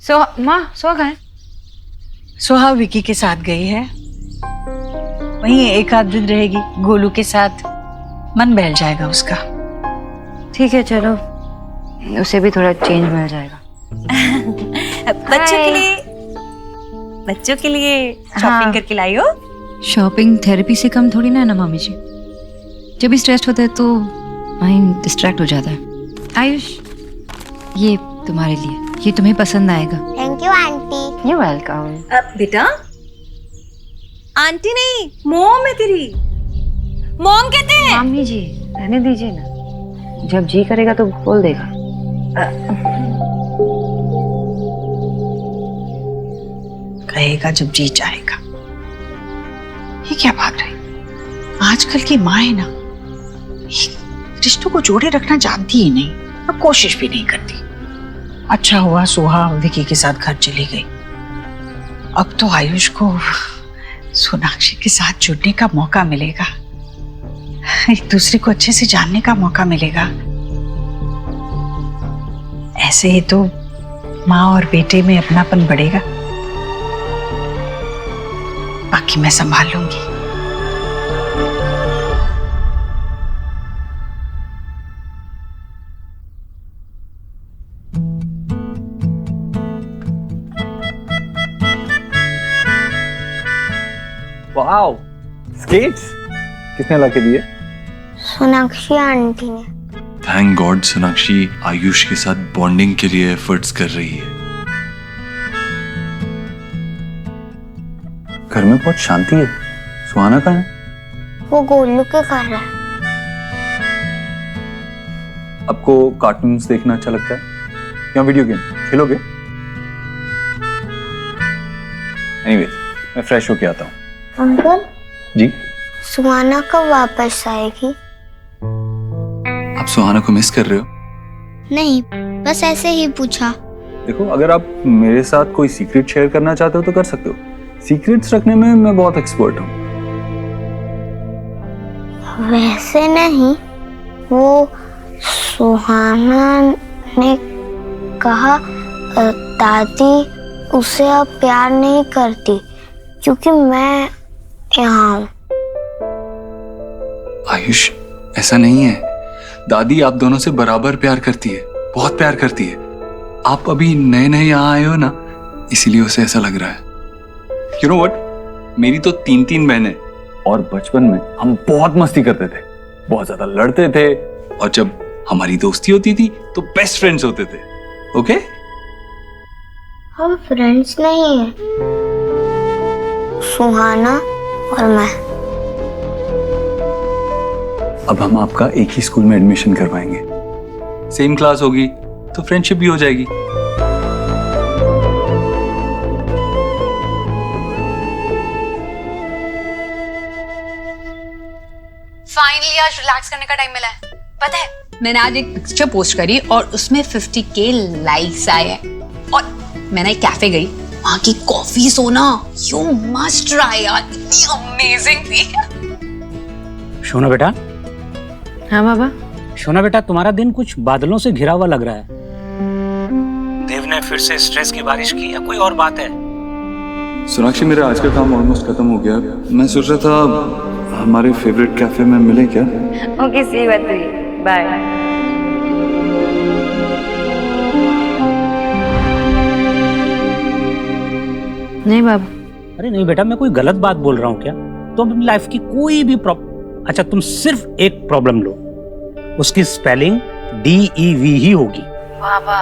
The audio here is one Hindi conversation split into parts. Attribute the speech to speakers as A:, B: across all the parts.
A: माँ सोहा कहाँ है?
B: सोहा विकी के साथ गई है, वहीं एक आध दिन रहेगी गोलू के साथ, मन बहल जाएगा उसका।
A: ठीक है चलो, उसे भी थोड़ा चेंज मिल जाएगा।
C: बच्चों के लिए शॉपिंग करके लाई हो?
A: शॉपिंग थेरेपी से कम थोड़ी ना है ना मामी जी। जब भी स्ट्रेस्ड होता है तो माइंड डिस्ट्रैक्ट हो जाता है। आयुष, ये तुम्हारे लिए, ये तुम्हें पसंद आएगा।
D: Thank you aunty.
A: You welcome.
C: बेटा, आंटी नहीं, मॉम है तेरी। मॉम कहते हैं।
A: मामी जी रहने दीजिए ना, जब जी करेगा तो बोल देगा।
B: कहेगा जब जी चाहेगा। ये क्या बात है, आजकल की माँ है ना, रिश्तों को जोड़े रखना जानती ही नहीं और कोशिश भी नहीं करती। अच्छा हुआ सोहा विकी के साथ घर चली गई, अब तो आयुष को सोनाक्षी के साथ जुड़ने का मौका मिलेगा, एक दूसरे को अच्छे से जानने का मौका मिलेगा। ऐसे ही तो माँ और बेटे में अपनापन बढ़ेगा। बाकी मैं संभाल लूंगी।
E: वाओ, स्केट्स किसने ला के दिए?
D: सोनाक्षी आंटी ने।
F: थैंक गॉड सोनाक्षी आयुष के साथ बॉन्डिंग के लिए एफर्ट्स कर रही है।
E: घर में बहुत शांति है। सुहाना कहाँ है?
D: वो गोलू के घर है।
E: आपको कार्टून्स देखना अच्छा लगता है या वीडियो गेम खेलोगे? एनीवे, मैं फ्रेश होके आता हूँ।
D: अंकल
E: जी?
D: सुहाना कब वापस आएगी?
F: आप सुहाना को मिस कर रहे हो?
D: नहीं, बस ऐसे ही पूछा।
E: देखो, अगर आप मेरे साथ कोई सीक्रेट शेयर करना चाहते हो तो कर सकते हो। सीक्रेट्स रखने में मैं बहुत एक्सपर्ट हूँ।
D: वैसे नहीं, वो सुहाना ने कहा दादी उसे अब प्यार नहीं करती क्योंकि मैं यहाँ हूँ।
F: आयुष, ऐसा नहीं है। दादी आप दोनों से बराबर प्यार करती है, बहुत प्यार करती है। आप अभी नए नए यहाँ आए हो ना, इसीलिए उसे ऐसा लग रहा है।
E: You know what? मेरी तो 3 बहनें और बचपन में हम बहुत मस्ती करते थे, बहुत ज्यादा लड़ते थे
F: और जब हमारी दोस्ती होती थी तो बेस्ट फ्रेंड्स होते थे। ओके?
D: हम फ्रेंड्स नहीं हैं, सुहाना और मैं।
E: अब हम आपका एक ही स्कूल में एडमिशन करवाएंगे।
F: सेम क्लास होगी तो फ्रेंडशिप भी हो जाएगी।
C: फाइनली आज रिलैक्स करने का टाइम मिला है। पता है, मैंने आज एक पिक्चर पोस्ट करी और उसमें 50K लाइक्स आए हैं। और मैंने एक कैफे गई, वहां की कॉफी सोना यू मस्ट ट्राई यार, इतनी अमेजिंग थी।
G: शोना बेटा।
A: हाँ बाबा।
G: शोना बेटा, तुम्हारा दिन कुछ बादलों से घिरा हुआ लग रहा है। देव ने फिर से स्ट्रेस की बारिश की या कोई और बात है?
F: सोनाक्षी, मेरा आज का काम ऑलमोस्ट खत्म हो गया। मैं सोच रहा था हमारे फेवरेट कैफे में मिले क्या?
A: ओके, सी बात हुई, बाय। नहीं बाबा।
G: अरे नहीं बेटा, मैं कोई गलत बात बोल रहा हूँ क्या? तुम अपनी लाइफ की कोई भी प्रॉब्लम, अच्छा तुम सिर्फ एक प्रॉब्लम लो, उसकी स्पेलिंग DEV ही होगी।
A: बाबा।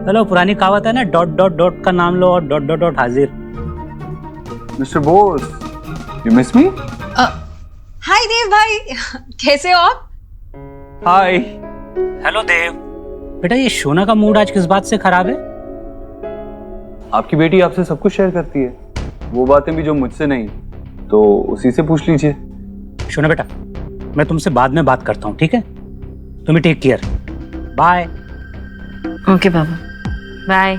G: हेलो, पुरानी कहावत है ना, डॉट डॉट डॉट का नाम लो और डॉट डॉट डॉट हाजिर।
E: Mister Bose, you miss me?
C: Hi Dev भाई, कैसे हो आप?
E: हाय।
G: हेलो देव। बेटा, ये शोना का मूड आज किस बात से खराब है?
E: आपकी बेटी आपसे सब कुछ शेयर करती है, वो बातें भी जो मुझसे नहीं, तो उसी से पूछ लीजिए।
G: शोना बेटा, मैं तुमसे बाद में बात करता हूँ, ठीक है? तुम्हें टेक केयर, बाय।
A: ओके बाबा, बाय।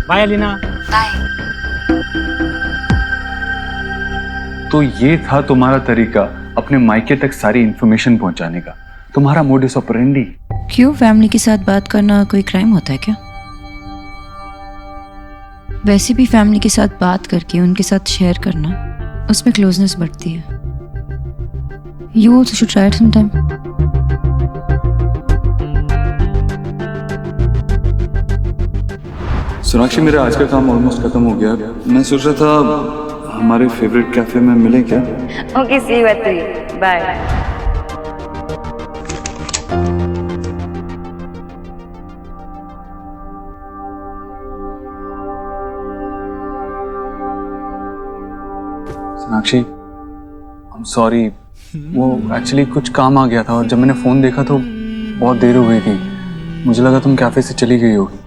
G: बाय अलीना।
C: बाय।
E: तो ये था तुम्हारा तरीका अपने मायके तक सारी इंफॉर्मेशन पहुंचाने का, तुम्हारा मोडस ऑपरेंडी।
A: क्यों, फैमिली के साथ बात करना कोई क्राइम होता है क्या? वैसे भी फैमिली के साथ बात करके उनके साथ शेयर करना, उसमें क्लोजनेस बढ़ती है. You also should try it some time.
E: Sonakshi, मेरा आज का काम ऑलमोस्ट खत्म हो गया. मैं सोच रहा था हमारे फेवरेट कैफे में मिले क्या?
A: Okay, see you at 3. Bye.
E: Sonakshi, I am sorry. वो एक्चुअली कुछ काम आ गया था और जब मैंने फोन देखा तो बहुत देर हो गई थी. मुझे लगा तुम कैफे से चली गई होगी.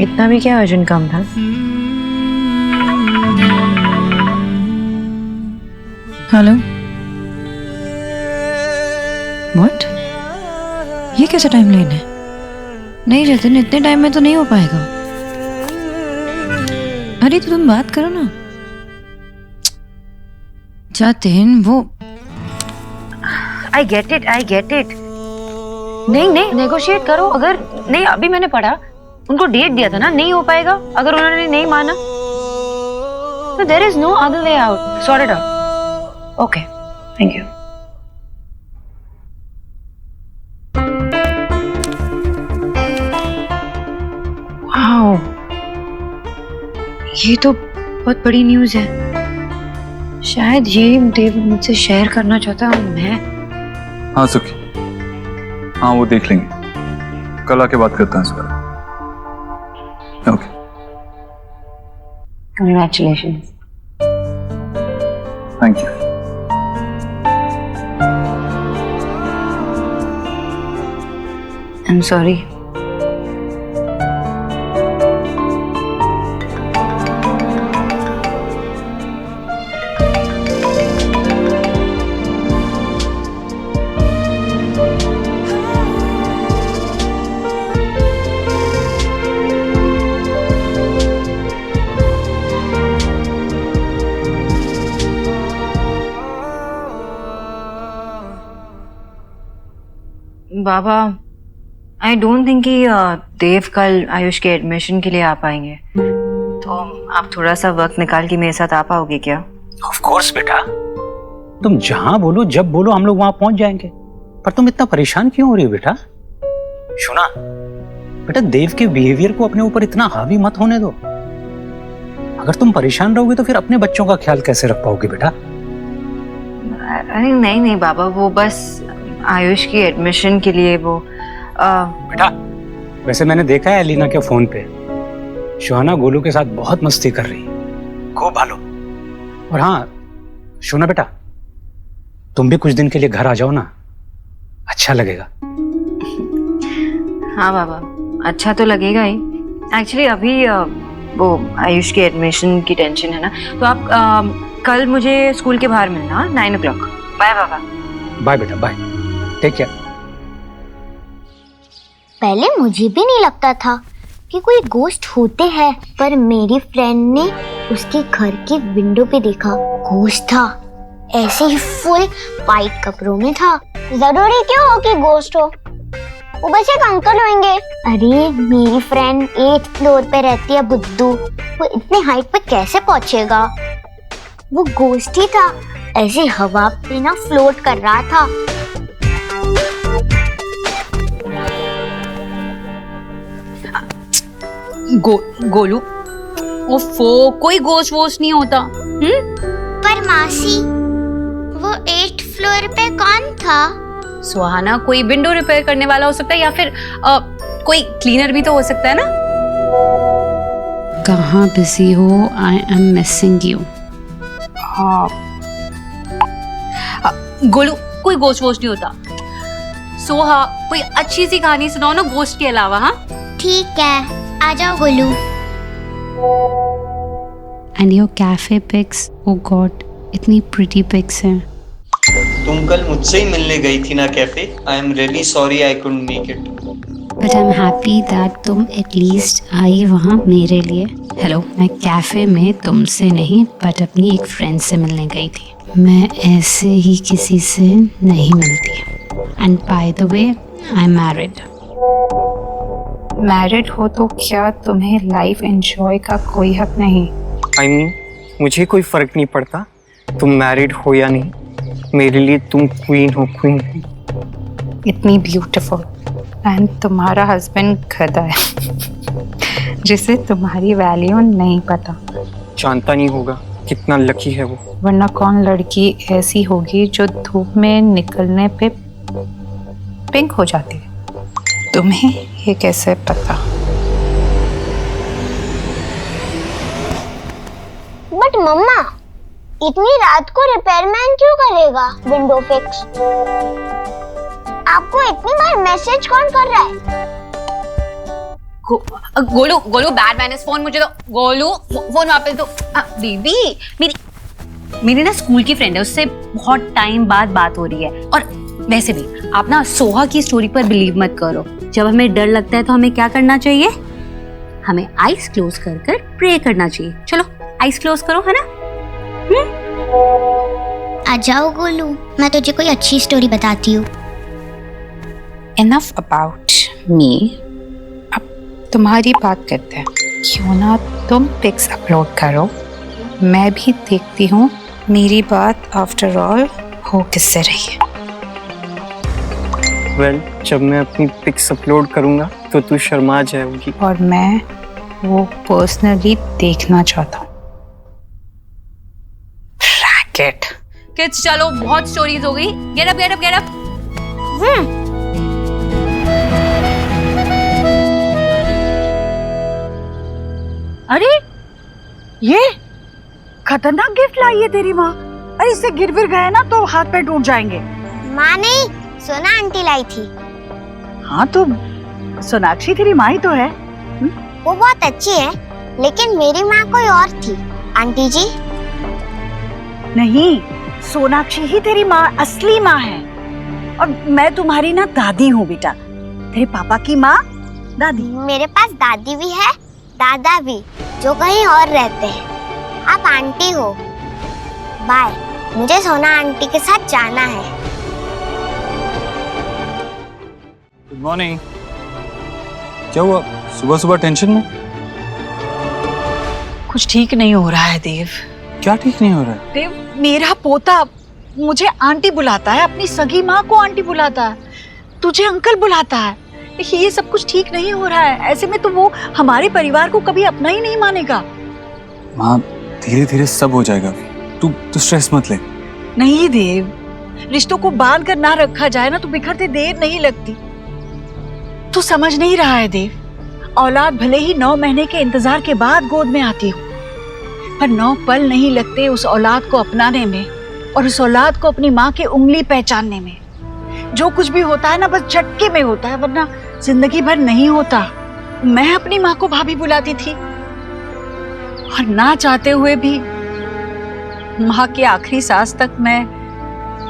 A: इतना भी क्या अर्जेंट काम था? हेलो. व्हाट? ये कैसा टाइम लाइन है? नहीं जतिन, इतने टाइम में तो नहीं हो पाएगा. अरे तो तुम बात करो ना. जतिन, वो आई गेट इट. नहीं, नेगोशिएट करो. अगर नहीं, अभी मैंने पढ़ा, उनको डेट दिया था ना, नहीं हो पाएगा. अगर उन्होंने नहीं माना तो there is no other way out. Sort it out. Okay, thank you. Wow, ये तो बहुत बड़ी न्यूज़ है. शायद ये देव मुझसे शेयर करना चाहता हूँ मैं.
E: हाँ सुखी, हाँ वो देख लेंगे. कल आके बात करता हूँ इस बारे. Okay.
A: Congratulations.
E: Thank you.
A: I'm sorry. Baba, I don't think कि देव कल आयुष के एडमिशन के लिए आ पाएंगे. तो आप थोड़ा सा वक्त निकाल के मेरे साथ आ पाओगे क्या?
G: ऑफ कोर्स बेटा, तुम जहां बोलो जब बोलो हम लोग वहां पहुंच जाएंगे. पर तुम इतना परेशान क्यों हो रही हो बेटा? सुना बेटा, देव के बिहेवियर को अपने ऊपर इतना हावी मत होने दो. अगर तुम परेशान रहोगे तो फिर अपने बच्चों का ख्याल कैसे रख पाओगे बेटा?
A: अरे नहीं बाबा, वो बस आयुष की एडमिशन के लिए वो
G: बेटा, वैसे मैंने देखा है एलिना के फोन पे शोहना गोलू के साथ बहुत मस्ती कर रही है. खूब भालो. और हाँ सुना बेटा, तुम भी कुछ दिन के लिए घर आ जाओ ना, अच्छा लगेगा.
A: हाँ बाबा, अच्छा तो लगेगा ही. एक्चुअली अभी वो आयुष के एडमिशन की टेंशन है ना, तो आप कल मुझे स्कूल के बाहर मिलना 9 o'clock. बाय बाबा.
G: बाय बेटा, बाय. Take care.
D: पहले मुझे भी नहीं लगता था कि कोई गोश्त होते हैं, पर मेरी फ्रेंड ने उसके घर के विंडो पे देखा गोश्त था. ऐसे ही फुल वाइट कपड़ों में था. जरूरी क्यों हो कि गोश्त हो? वो बस एक अंकल होंगे. अरे मेरी फ्रेंड 8th फ्लोर पे रहती है बुद्धू. वो इतने हाइट पे कैसे पहुंचेगा? वो गोश्त ही था, ऐसे हवा पे ना फ्लोट कर रहा था.
C: गोलू, ओफो, कोई गोश्त वोश नहीं होता.
D: पर मासी, वो 8th फ्लोर पे कौन था?
C: सुहाना, कोई विंडो रिपेयर करने वाला हो सकता है, या फिर कोई क्लीनर भी तो हो सकता है ना.
H: कहाँ बिजी हो? I am missing you.
C: हाँ गोलू, कोई गोश्त वोश नहीं होता. सोहा, कोई अच्छी सी कहानी सुनाओ ना गोश्त के अलावा. हाँ
D: ठीक है, आ जाओ Golu.
H: And your cafe pics, oh god, इतनी प्रिटी पिक्स हैं.
I: तुम कल मुझसे ही मिलने गई थी ना cafe. I am really sorry I couldn't make it.
H: But I am happy that तुम एटलीस्ट आई वहाँ मेरे लिए. हेलो, मैं कैफे में तुमसे नहीं बट अपनी एक फ्रेंड से मिलने गई थी. मैं ऐसे ही किसी से नहीं मिलती. And by the way, I am married. Married हो तो क्या तुम्हें लाइफ एंजॉय का कोई हक नहीं?
J: I mean, मुझे कोई फर्क नहीं पड़ता तुम मैरिड हो या नहीं, मेरे लिए तुम क्वीन हो, क्वीन।
H: इतनी ब्यूटीफुल एंड तुम्हारा हस्बैंड गधा है जिसे तुम्हारी वैल्यू नहीं पता।
J: जानता नहीं होगा कितना लकी है वो।
H: वरना कौन लड़की ऐसी होगी जो धूप में निकलने पे पिंक हो जाती है? तुम्हें ये कैसे पता?
D: बट मम्मा, इतनी रात को रिपेयरमैन क्यों करेगा विंडो फिक्स? आपको इतनी बार मैसेज कौन कर रहा है?
C: Golu Golu bad manners, phone मुझे दो। गोलू फोन वापस दो। बेबी मेरी ना स्कूल की फ्रेंड है, उससे बहुत टाइम बाद बात हो रही है। और वैसे भी आप ना सोहा की स्टोरी पर बिलीव मत करो। जब हमें डर लगता है तो हमें क्या करना चाहिए? हमें आईज क्लोज कर कर प्रे करना चाहिए। चलो आईज क्लोज करो, है ना?
D: आ जाओ गोलू, मैं तुझे कोई अच्छी स्टोरी बताती हूँ।
H: इनफ अबाउट मी, अब तुम्हारी बात करते हैं। क्यों ना तुम पिक्स अपलोड करो, मैं भी देखती हूँ मेरी बात आफ्टर ऑल हो किससे रही है।
J: वेल, जब मैं अपनी पिक्स अपलोड करूंगा तो तू शर्मा जाएगी।
H: और मैं वो पर्सनली देखना चाहता हूँ। रैकेट।
C: किड्स चलो, बहुत स्टोरीज हो गई। Get up get up get up.
B: अरे ये खतरनाक गिफ्ट लाई है तेरी माँ। अरे इससे गिर विर गए ना तो हाथ पैर टूट जाएंगे।
D: माँ नहीं, सोना आंटी लाई थी।
B: हाँ तो सोनाक्षी तेरी माँ ही तो है।
D: वो बहुत अच्छी है, लेकिन मेरी माँ कोई और थी। आंटी जी
B: नहीं, सोनाक्षी ही तेरी माँ, असली माँ है। और मैं तुम्हारी ना दादी हूँ बेटा, तेरे पापा की माँ दादी।
D: मेरे पास दादी भी है, दादा भी, जो कहीं और रहते हैं। आप आंटी हो। बाय, मुझे सोना आंटी के साथ जाना है।
E: Good morning. क्या हुआ, सुबह सुबह टेंशन में?
B: कुछ ठीक नहीं हो रहा है देव।
E: क्या ठीक नहीं हो रहा है?
B: देव, मेरा पोता मुझे आंटी बुलाता है, अपनी सगी माँ को आंटी बुलाता है, तुझे अंकल बुलाता है। ये सब कुछ ठीक नहीं हो रहा है। ऐसे में तो वो हमारे परिवार को कभी अपना ही नहीं मानेगा।
E: माँ, धीरे धीरे सब हो जाएगा। तू स्ट्रेस मत ले।
B: नहीं देव, रिश्तों को बांध कर ना रखा जाए ना तो बिखरते देर नहीं लगती। तू समझ नहीं रहा है देव। औलाद भले ही 9 महीने के इंतजार के बाद गोद में आती हो, पर 9 पल नहीं लगते उस औलाद को अपनाने में और उस औलाद को अपनी माँ की उंगली पहचानने में। जो कुछ भी होता है ना बस झटके में होता है, वरना जिंदगी भर नहीं होता। मैं अपनी माँ को भाभी बुलाती थी और ना चाहते हुए भी माँ के आखिरी सांस तक मैं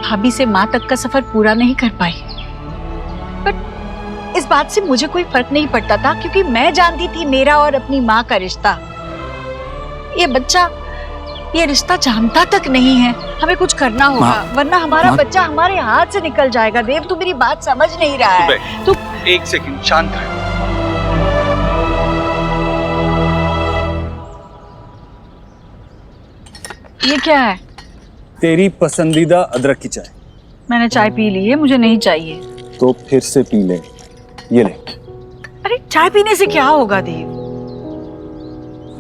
B: भाभी से माँ तक का सफर पूरा नहीं कर पाई। बट इस बात से मुझे कोई फर्क नहीं पड़ता था, क्योंकि मैं जानती थी मेरा और अपनी माँ का रिश्ता। ये बच्चा ये रिश्ता जानता तक नहीं है। हमें कुछ करना होगा, वरना हमारा बच्चा हमारे हाथ से निकल जाएगा। देव, तू मेरी बात समझ नहीं रहा है। तू
F: एक सेकंड शांत रह।
B: ये क्या है?
E: तेरी पसंदीदा अदरक की चाय।
B: मैंने चाय पी ली है, मुझे नहीं चाहिए।
E: तो फिर से पी ले, ये ले।
B: अरे चाय पीने से क्या होगा देव?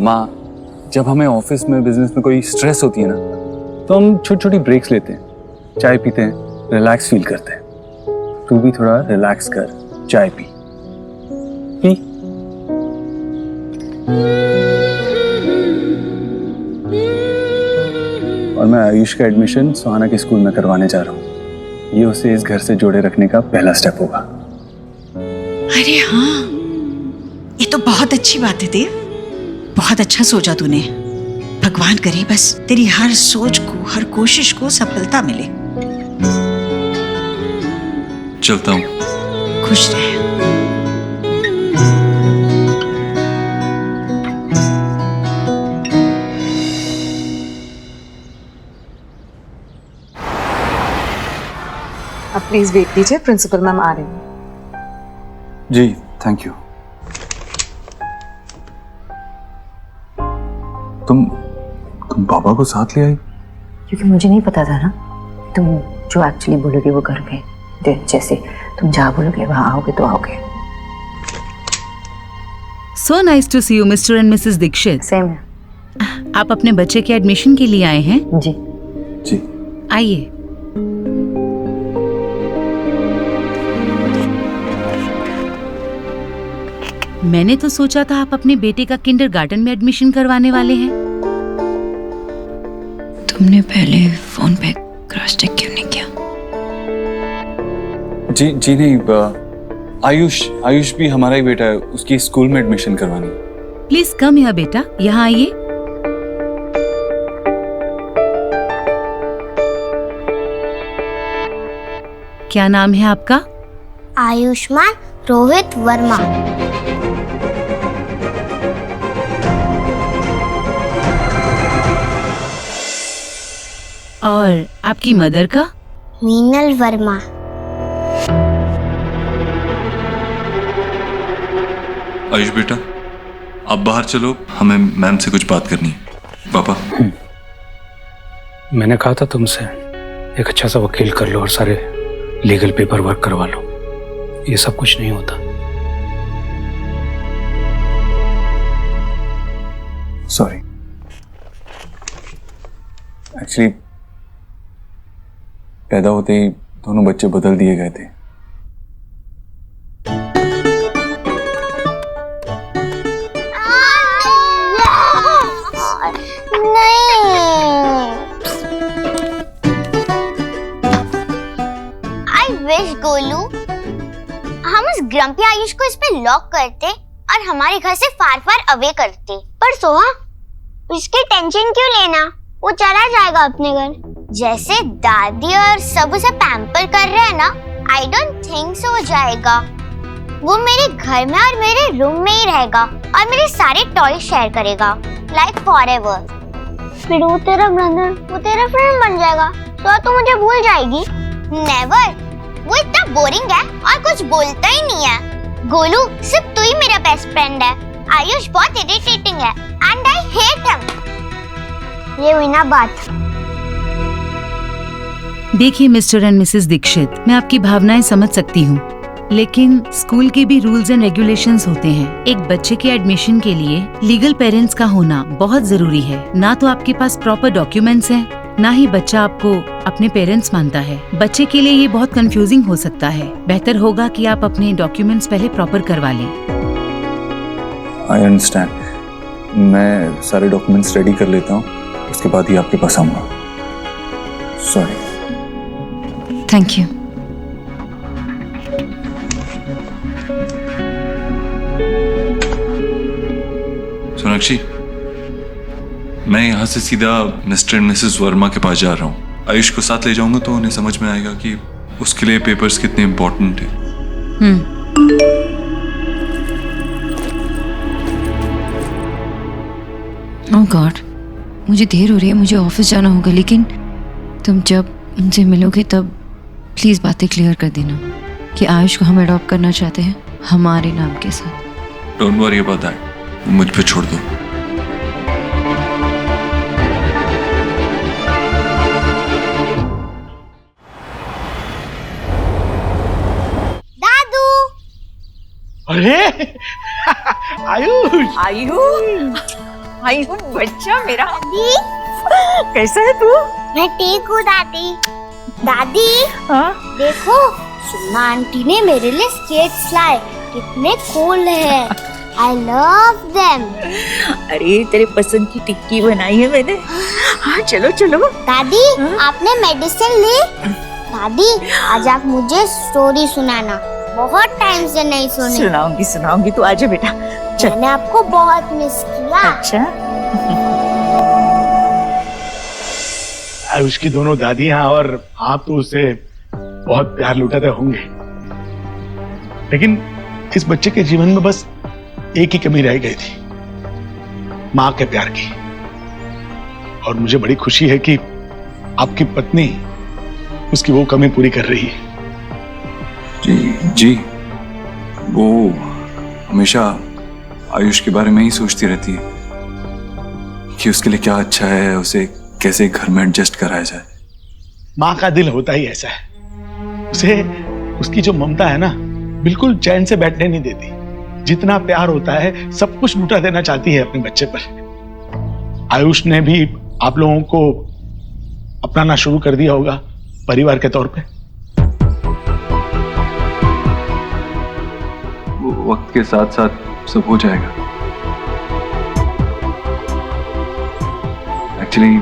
E: माँ, जब हमें ऑफिस में बिजनेस में कोई स्ट्रेस होती है ना, तो हम छोटी छोटी ब्रेक्स लेते हैं, चाय पीते हैं, रिलैक्स फील करते हैं। तू भी थोड़ा रिलैक्स कर, चाय पी। और मैं आयुष का एडमिशन सुहाना के स्कूल में करवाने जा रहा हूँ। ये उसे इस घर से जोड़े रखने का पहला स्टेप होगा।
B: अरे हाँ, ये तो बहुत अच्छी बात है देव। बहुत अच्छा सोचा तूने। भगवान करे बस तेरी हर सोच को, हर कोशिश को सफलता मिले।
F: चलता हूँ।
B: खुश रहे।
K: अब प्लीज वेट कीजिए, प्रिंसिपल मैम आ रही हैं।
F: जी थैंक यू। तुम बाबा को साथ ले आई?
A: क्योंकि मुझे नहीं पता था ना, तुम जो एक्चुअली बोलोगे वो करोगे। जैसे तुम जहाँ बोलोगे वहाँ आओगे तो आओगे।
K: So nice to see you, Mr. and Mrs. Dikshit.
A: Same है।
K: आप अपने बच्चे के एडमिशन के लिए आए हैं?
A: जी
F: जी।
K: आइए। मैंने तो सोचा था आप अपने बेटे का किंडरगार्टन में एडमिशन करवाने वाले हैं।
A: तुमने पहले फोन पे क्रॉस चेक क्यों नहीं किया?
E: जी नहीं, आयुष भी हमारा ही बेटा है, उसकी स्कूल में एडमिशन करवानी है।
K: प्लीज कम हियर बेटा, यहाँ आइए। क्या नाम है आपका?
D: आयुष्मान रोहित वर्मा।
K: और आपकी मदर का?
D: मीनल वर्मा।
F: आयुष बेटा, आप बाहर चलो, हमें मैम से कुछ बात करनी है। पापा,
G: मैंने कहा था तुमसे एक अच्छा सा वकील कर लो और सारे लीगल पेपर वर्क करवा लो। ये सब कुछ नहीं होता।
E: सॉरी, एक्चुअली पैदा होते ही दोनों बच्चे बदल दिए गए थे।
D: गोलू, हम उस ग्रम्पी आयुष को इस पे लॉक करते और हमारे घर से फार फार अवे करते। पर सोहा, उसकी टेंशन क्यों लेना, वो चला जाएगा अपने घर। जैसे दादी और सब उसे पैम्पर कर रहे हैं ना, आई डोंट थिंक सो हो जाएगा। वो मेरे घर में और मेरे रूम में ही रहेगा और मेरे सारे टॉय शेयर करेगा, लाइक फॉरएवर। फिर वो तेरा ब्रदर, वो तेरा फ्रेंड बन जाएगा, तो तू मुझे भूल जाएगी? नेवर। वो इतना बोरिंग है और कुछ बोलता ही नहीं है। गोलू, सिर्फ तू ही मेरा बेस्ट फ्रेंड है। आयुष बहुत इरिटेटिंग है एंड आई हेट हिम। ये हुई ना बात।
K: देखिए मिस्टर एंड मिसेस दीक्षित, मैं आपकी भावनाएं समझ सकती हूँ, लेकिन स्कूल के भी रूल्स एंड रेगुलेशंस होते हैं। एक बच्चे के एडमिशन के लिए लीगल पेरेंट्स का होना बहुत जरूरी है। ना तो आपके पास प्रॉपर डॉक्यूमेंट्स हैं, ना ही बच्चा आपको अपने पेरेंट्स मानता है। बच्चे के लिए ये बहुत कंफ्यूजिंग हो सकता है। बेहतर होगा कि आप अपने डॉक्यूमेंट्स पहले प्रॉपर करवा लें।
E: आई अंडरस्टैंड, मैं सारे डॉक्यूमेंट्स रेडी कर लेता हूँ, उसके बाद ही आपके पास आऊंगा। सॉरी।
A: Thank you.
F: सोनाक्षी, मैं यहाँ से सीधा मिस्टर एंड मिसेस वर्मा के पास जा रहा हूँ। आयुष को साथ ले जाऊंगा तो उन्हें समझ में आएगा कि उसके लिए पेपर्स कितने इम्पोर्टेंट हैं।
A: ओह गॉड, मुझे देर हो रही है, मुझे ऑफिस जाना होगा। लेकिन तुम जब उनसे मिलोगे तब प्लीज बातें क्लियर कर देना कि आयुष को हम अडॉप्ट करना चाहते हैं हमारे नाम के साथ।
F: डोंट वरी अबाउट दैट, मुझ पे छोड़ दो।
L: अरे आयुष,
B: आयुष बच्चा मेरा, कैसा है तू?
D: मैं ठीक हूँ दादी। दादी, देखो सुना आंटी ने मेरे लिए स्केट्स लाए, कितने कूल है। I love them.
B: अरे तेरे पसंद की टिक्की बनाई है मैंने। हाँ चलो चलो।
D: दादी, आपने मेडिसिन ली? दादी, आज आप मुझे स्टोरी सुनाना, बहुत टाइम से नहीं सुनी।
B: सुनाऊंगी, तू आजा बेटा।
D: मैंने आपको बहुत मिस किया।
B: अच्छा।
L: आयुष की दोनों दादियां और आप तो उसे बहुत प्यार लुटाते होंगे, लेकिन इस बच्चे के जीवन में बस एक ही कमी रह गई थी, माँ के प्यार की। और मुझे बड़ी खुशी है कि आपकी पत्नी उसकी वो कमी पूरी कर रही है।
F: जी, वो हमेशा आयुष के बारे में ही सोचती रहती है कि उसके लिए क्या अच्छा है, उसे कैसे घर में एडजस्ट कराया जाए।
L: माँ का दिल होता ही ऐसा है, उसे उसकी जो ममता है ना बिल्कुल चैन से बैठने नहीं देती। जितना प्यार होता है सब कुछ लुटा देना चाहती है अपने बच्चे पर। आयुष ने भी आप लोगों को अपनाना शुरू कर दिया होगा परिवार के तौर पे।
F: वो वक्त के साथ साथ सब हो जाएगा। एक्चुअली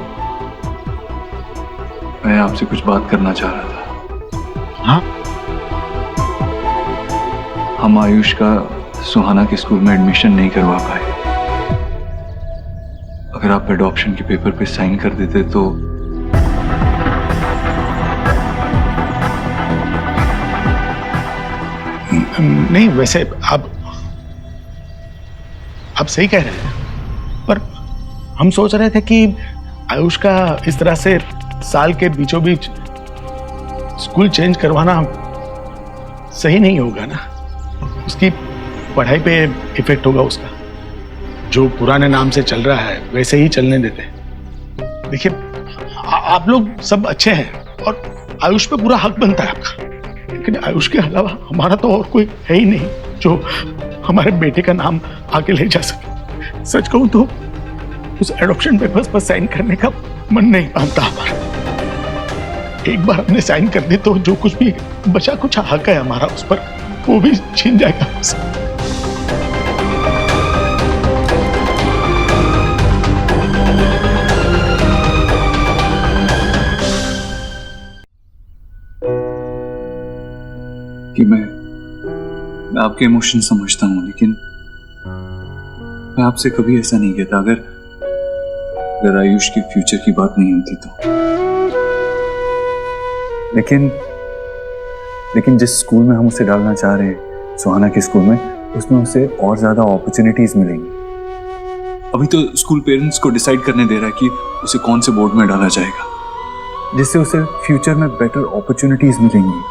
F: मैं आपसे कुछ बात करना चाह रहा था।
L: हाँ?
F: हम आयुष का सुहाना के स्कूल में एडमिशन नहीं करवा पाए। अगर आप एडॉप्शन के पेपर पे साइन कर देते तो
L: नहीं, वैसे आप सही कह रहे हैं, पर हम सोच रहे थे कि आयुष का इस तरह से साल के बीचों बीच स्कूल चेंज करवाना सही नहीं होगा ना। उसकी पढ़ाई पे इफेक्ट होगा उसका। जो पुराने नाम से चल रहा है वैसे ही चलने देते। देखिए, आप लोग सब अच्छे हैं और आयुष पे पूरा हक बनता है आपका, लेकिन आयुष के अलावा हमारा तो और कोई है ही नहीं जो हमारे बेटे का नाम आगे ले जा सके। सच कहूं तो उस एडॉप्शन पेपर्स पर साइन करने का मन नहीं मानता हमारा। एक बार हमने साइन कर दी तो जो कुछ भी बचा कुछ हक है हमारा उस पर, वो भी छीन जाएगा हमसे।
F: कि मैं आपके इमोशन समझता हूं, लेकिन मैं आपसे कभी ऐसा नहीं कहता अगर आयुष के फ्यूचर की बात नहीं होती तो।
E: लेकिन जिस स्कूल में हम उसे डालना चाह रहे हैं, सुहाना के स्कूल में, उसमें उसे और ज्यादा अपॉर्चुनिटीज मिलेंगी।
F: अभी तो स्कूल पेरेंट्स को डिसाइड करने दे रहा है कि उसे कौन से बोर्ड में डाला जाएगा,
E: जिससे उसे फ्यूचर में बेटर अपॉर्चुनिटीज मिलेंगी।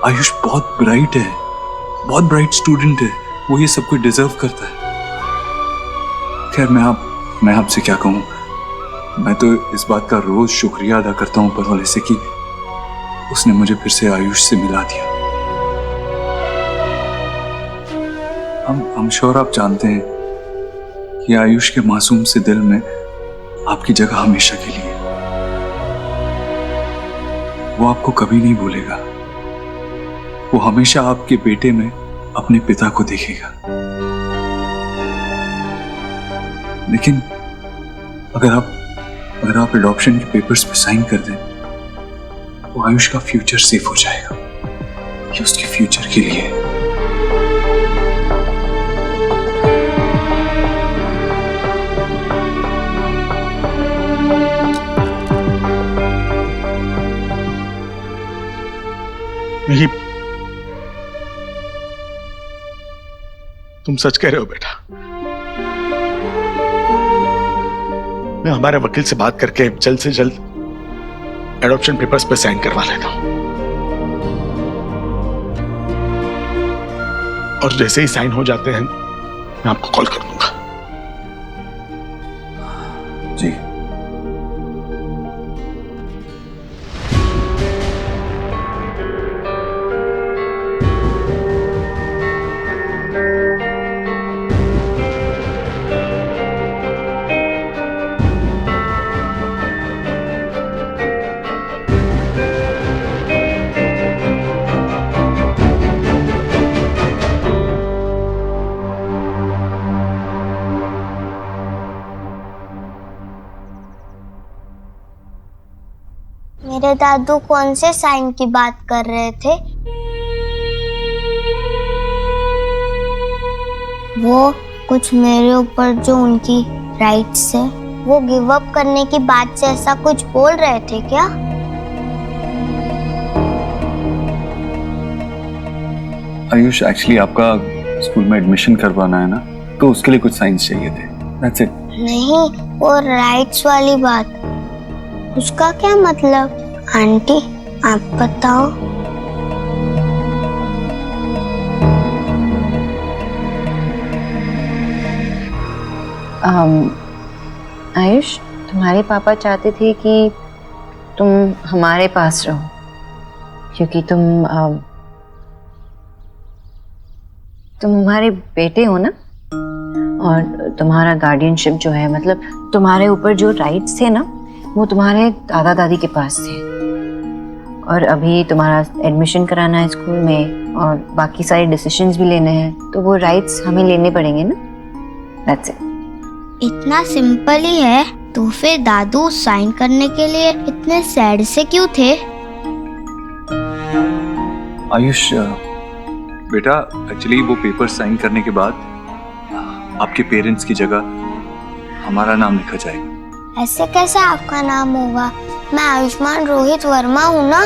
F: आयुष बहुत ब्राइट है, बहुत ब्राइट स्टूडेंट है, वो ये सब कुछ डिजर्व करता है। खैर, मैं आपसे क्या कहूँ, मैं तो इस बात का रोज शुक्रिया अदा करता हूँ ऊपर वाले से कि उसने मुझे फिर से आयुष से मिला दिया। हम श्योर आप जानते हैं कि आयुष के मासूम से दिल में आपकी जगह हमेशा के लिए। वो आपको कभी नहीं भूलेगा। वो हमेशा आपके बेटे में अपने पिता को देखेगा। लेकिन अगर आप एडॉप्शन के पेपर्स पे साइन कर दें तो आयुष का फ्यूचर सेफ हो जाएगा। ये उसके फ्यूचर के लिए है।
L: नहीं, तुम सच कह रहे हो बेटा। मैं हमारे वकील से बात करके जल्द से जल्द एडॉप्शन पेपर्स पे साइन करवा लेता हूं, और जैसे ही साइन हो जाते हैं मैं आपको कॉल कर दूंगा।
F: जी।
D: मेरे दादू कौन से साइन की बात कर रहे थे? वो कुछ मेरे ऊपर जो उनकी राइट्स है वो गिव अप करने की बात से ऐसा कुछ बोल रहे थे क्या?
E: आयुष, एक्चुअली आपका स्कूल में एडमिशन करवाना है ना, तो उसके लिए कुछ साइंस चाहिए थे। That's it.
D: नहीं, वो राइट्स वाली बात, उसका क्या मतलब? आंटी, आप बताओ।
A: आयुष, तुम्हारे पापा चाहते थे कि तुम हमारे पास रहो क्योंकि तुम हमारे बेटे हो ना, और तुम्हारा गार्डियनशिप जो है, मतलब तुम्हारे ऊपर जो राइट्स थे ना, वो तुम्हारे दादा दादी के पास थे। और अभी तुम्हारा एडमिशन कराना है स्कूल में और बाकी सारे डिसीजंस भी लेने हैं, तो वो राइट्स हमें लेने पड़ेंगे ना। That's it.
D: इतना सिंपल ही है, तो फिर दादू साइन करने के लिए इतने सैड से क्यों थे?
E: आयुष बेटा, एक्चुअली वो पेपर साइन करने के बाद आपके पेरेंट्स की जगह हमारा नाम लिखा जाएगा।
D: ऐसे कैसे आपका नाम होगा? मैं आयुष्मान रोहित वर्मा हूँ ना।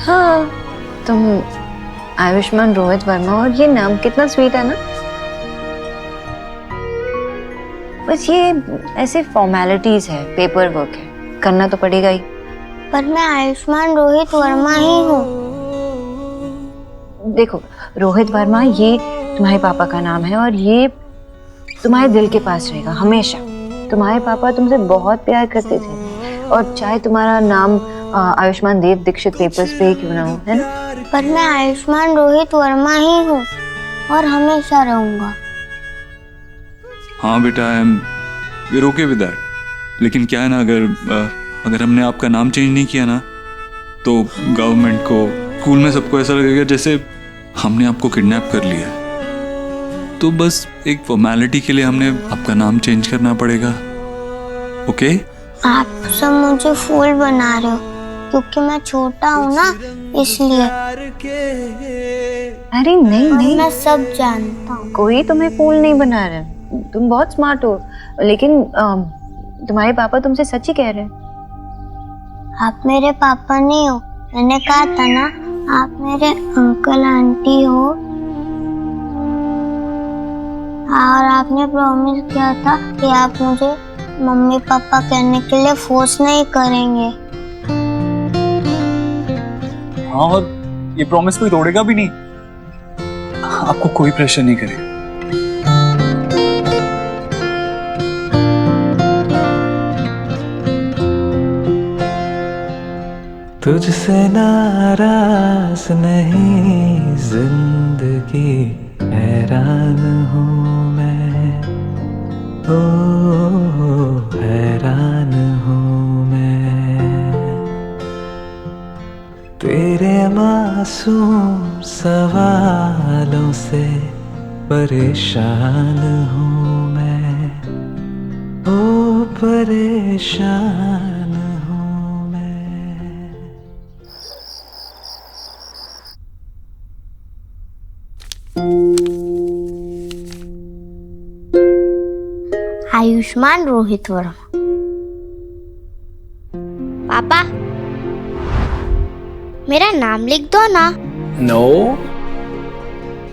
A: हाँ, तुम आयुष्मान रोहित वर्मा, और ये नाम कितना स्वीट है ना। बस ये ऐसे फॉर्मेलिटीज है, पेपर वर्क है, करना तो पड़ेगा ही।
D: पर मैं आयुष्मान रोहित वर्मा ही हूँ।
A: देखो रोहित वर्मा, ये तुम्हारे पापा का नाम है और ये तुम्हारे दिल के पास रहेगा हमेशा। तुम्हारे पापा तुमसे बहुत प्यार करते थे, और चाहे तुम्हारा नाम आयुष्मान देव दीक्षित पेपर्स पे क्यों ना हो, है ना।
D: पर मैं आयुष्मान रोहित वर्मा ही हूँ और हमेशा रहूंगा।
F: हाँ बेटा, I am Veer okay with that. लेकिन क्या है ना, अगर हमने आपका नाम चेंज नहीं किया ना, तो गवर्नमेंट को, स्कूल में सबको ऐसा लगेगा जैसे हमने आपको किडनैप कर लिया है। तो बस एक फॉर्मेलिटी के लिए हमने आपका नाम चेंज करना पड़ेगा। ओके?
D: आप सब मुझे फूल बना रहे हो क्योंकि मैं छोटा हूँ ना, इसलिए।
A: अरे नहीं,
D: मैं सब जानता हूँ।
A: कोई तुम्हें फूल नहीं बना रहा, तुम बहुत स्मार्ट हो। लेकिन तुम्हारे पापा तुमसे सच ही कह रहे हैं।
D: आप मेरे पापा नहीं हो, मैंने कहा था ना, आप मेरे अंकल आंटी हो। और आपने प्रॉमिस किया था कि आप मुझे मम्मी पापा कहने के लिए फोर्स नहीं करेंगे।
E: हाँ, और ये प्रॉमिस कोई तोड़ेगा भी नहीं। आपको कोई प्रेशर नहीं करेगा।
M: तुझसे नाराज नहीं जिंदगी, हैरान हूँ मैं, ओ हैरान हूँ मैं। तेरे मासूम सवालों से परेशान हूँ मैं, ओ परेशान हूँ मैं।
D: आयुष्मान रोहित वर्मा। पापा, मेरा नाम लिख दो ना।
N: नो,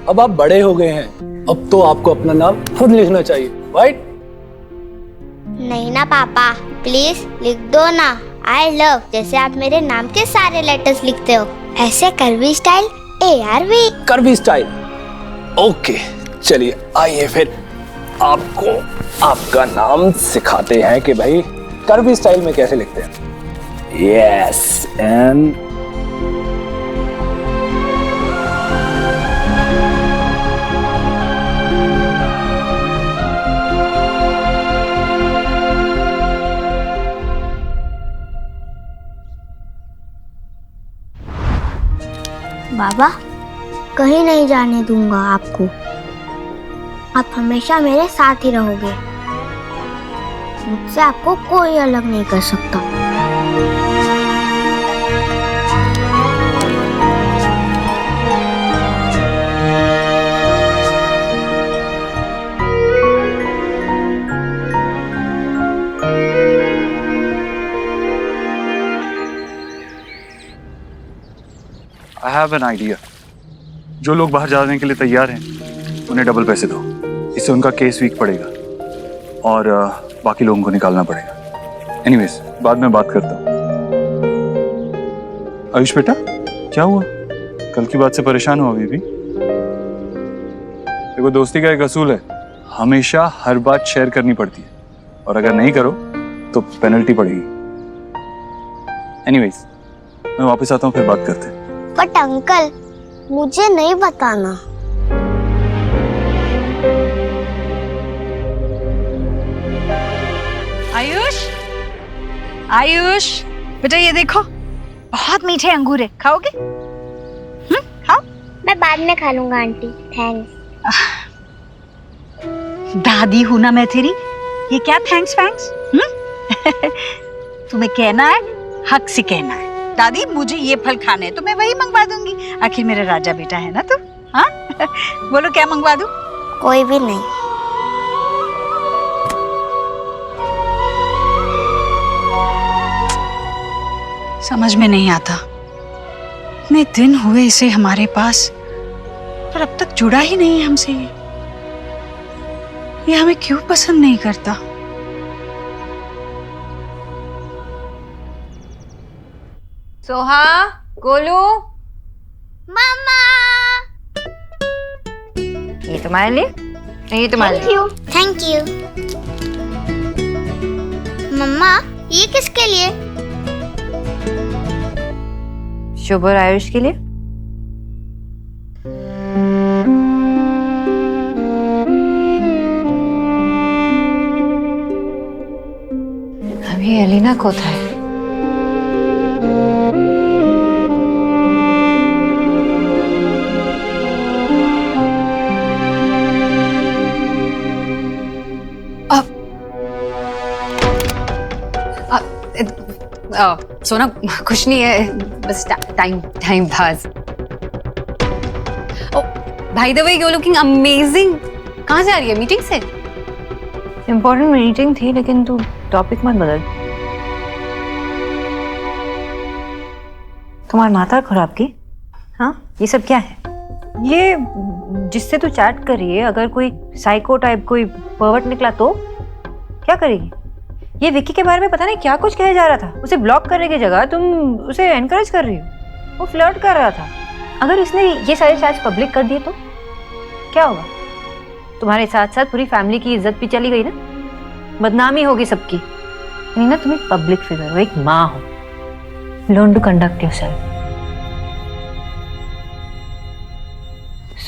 N: अब आप बड़े हो गए हैं, अब तो आपको अपना नाम खुद लिखना चाहिए, राइट?
D: नहीं ना पापा, प्लीज लिख दो ना। आई लव, जैसे आप मेरे नाम के सारे लेटर्स लिखते हो, ऐसे करवी स्टाइल, ARV।
N: करवी स्टाइल, ओके। चलिए आइए फिर आपको आपका नाम सिखाते हैं कि भाई करवी स्टाइल में कैसे लिखते हैं। यस, एंड
D: बाबा, कहीं नहीं जाने दूंगा आपको। आप हमेशा मेरे साथ ही रहोगे। मुझसे आपको कोई अलग नहीं कर सकता।
E: I have an idea. जो लोग बाहर जाने के लिए तैयार हैं, उन्हें डबल पैसे दो। इससे उनका केस वीक पड़ेगा और बाकी लोगों को निकालना पड़ेगा। एनीवेज, बाद में बात करता हूँ। आयुष बेटा, क्या हुआ? कल की बात से परेशान हो अभी भी? देखो दोस्ती का एक असूल है, हमेशा हर बात शेयर करनी पड़ती है, और अगर नहीं करो तो पेनल्टी पड़ेगी। एनीवेज, मैं वापस आता हूँ, फिर बात करते हैं।
D: बट अंकल, मुझे नहीं बताना।
B: आयुष, आयुष बेटा ये देखो, बहुत मीठे अंगूर है, खाओगे? खाओ।
D: मैं बाद में खा लूंगा आंटी, थैंक्स।
B: दादी हूं ना मैं तेरी, ये क्या थैंक्स वैंक्स? तुम्हें कहना है, हक से कहना है, दादी मुझे ये फल खाने हैं तो मैं वही मंगवा दूंगी, आखिर मेरा राजा बेटा है ना तू। हाँ बोलो क्या मंगवा दूं?
D: कोई भी नहीं।
B: समझ में नहीं आता, इतने दिन हुए इसे हमारे पास, पर अब तक जुड़ा ही नहीं है हमसे। ये हमें क्यों पसंद नहीं करता?
C: सोहा, गोलू,
D: मम्मा,
A: ये तुम्हारे लिए, ये तुम्हारे लिए।
D: Thank you. मम्मा, ये किसके लिए?
A: शुभ और आयुष के लिए। अभी एलिना कोথায়?
C: सोना कुछ नहीं है, बस time pass. Oh by the way, you are looking amazing. कहाँ से आ रही है? मीटिंग से?
A: इम्पोर्टेंट मीटिंग थी, लेकिन तू टॉपिक मत बदल। तुम्हारी माता खराब की? हाँ, ये सब क्या है? ये जिससे तू चैट कर रही है, अगर कोई साइको टाइप कोई पर्वर्ट निकला तो क्या करेगी? ये विक्की के बारे में पता नहीं क्या कुछ कहा जा रहा था, उसे ब्लॉक करने की जगह तुम उसे एनकरेज कर रही हो। वो फ्लर्ट कर रहा था। अगर इसने ये सारे चैट्स पब्लिक कर दिए तो क्या होगा? तुम्हारे साथ साथ पूरी फैमिली की इज्जत भी चली गई ना, बदनामी होगी सबकी। नहीं ना, तुम एक पब्लिक फिगर हो, एक माँ हो। Learn to conduct yourself.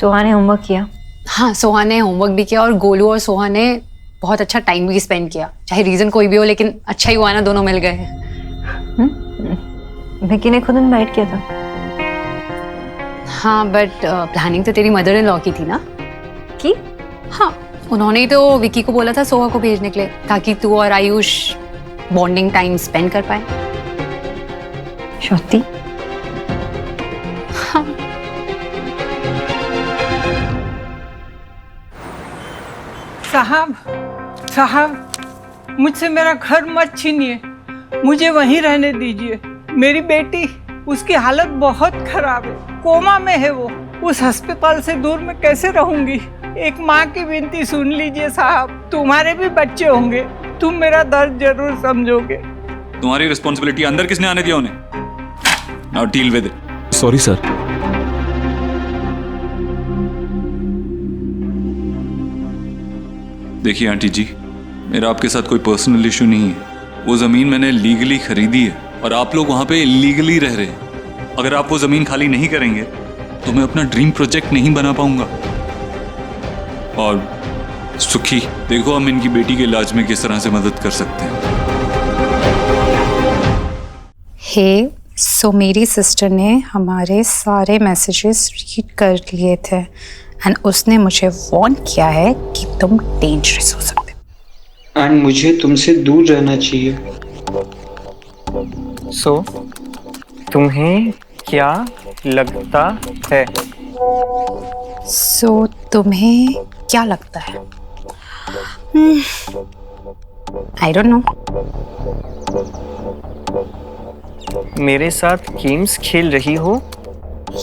A: Soha ने होमवर्क किया?
C: हाँ, सोहा ने होमवर्क भी किया और गोलू और सोहा ने बहुत अच्छा टाइम भी स्पेंड किया। चाहे रीजन कोई भी हो, लेकिन अच्छा ही हुआ ना, दोनों मिल गए।
A: विक्की ने खुद इनवाइट किया था।
C: हाँ, बट प्लानिंग तो तेरी मदर इन लॉ की थी ना?
A: की?
C: हाँ, उन्होंने ही तो विक्की को बोला था सोहा को भेजने के लिए, ताकि तू और आयुष बॉन्डिंग टाइम स्पेंड कर पाए।
A: श्रुति,
C: हाँ।
O: साहब, मुझसे मेरा घर मत छीनिए, मुझे वहीं रहने दीजिए। मेरी बेटी, उसकी हालत बहुत खराब है, कोमा में है वो। उस अस्पताल से दूर मैं कैसे रहूंगी? एक माँ की विनती सुन लीजिए साहब, तुम्हारे भी बच्चे होंगे, तुम मेरा दर्द जरूर समझोगे।
F: तुम्हारी रिस्पॉन्सिबिलिटी अंदर किसने आने दिया उन्हें? Now deal with it.
E: Sorry sir.
F: देखिए आंटी जी, मेरा आपके साथ कोई पर्सनल इशू नहीं है। वो जमीन मैंने लीगली खरीदी है और आप लोग वहां पे इलीगली रह रहे हैं। अगर आप वो जमीन खाली नहीं करेंगे तो मैं अपना ड्रीम प्रोजेक्ट नहीं बना पाऊंगा। और सुखी, देखो हम इनकी बेटी के इलाज में किस तरह से मदद कर सकते हैं।
H: हे, सो मेरी सिस्टर ने हमारे सारे मैसेजेस रीड कर लिए थे एंड उसने मुझे वार्न किया है कि तुम डेंजरस हो सकते हो
I: एंड मुझे तुमसे दूर रहना चाहिए।
J: सो तुम्हें क्या लगता है?
H: सो तुम्हें क्या लगता है? I don't know.
J: मेरे साथ गेम्स खेल रही हो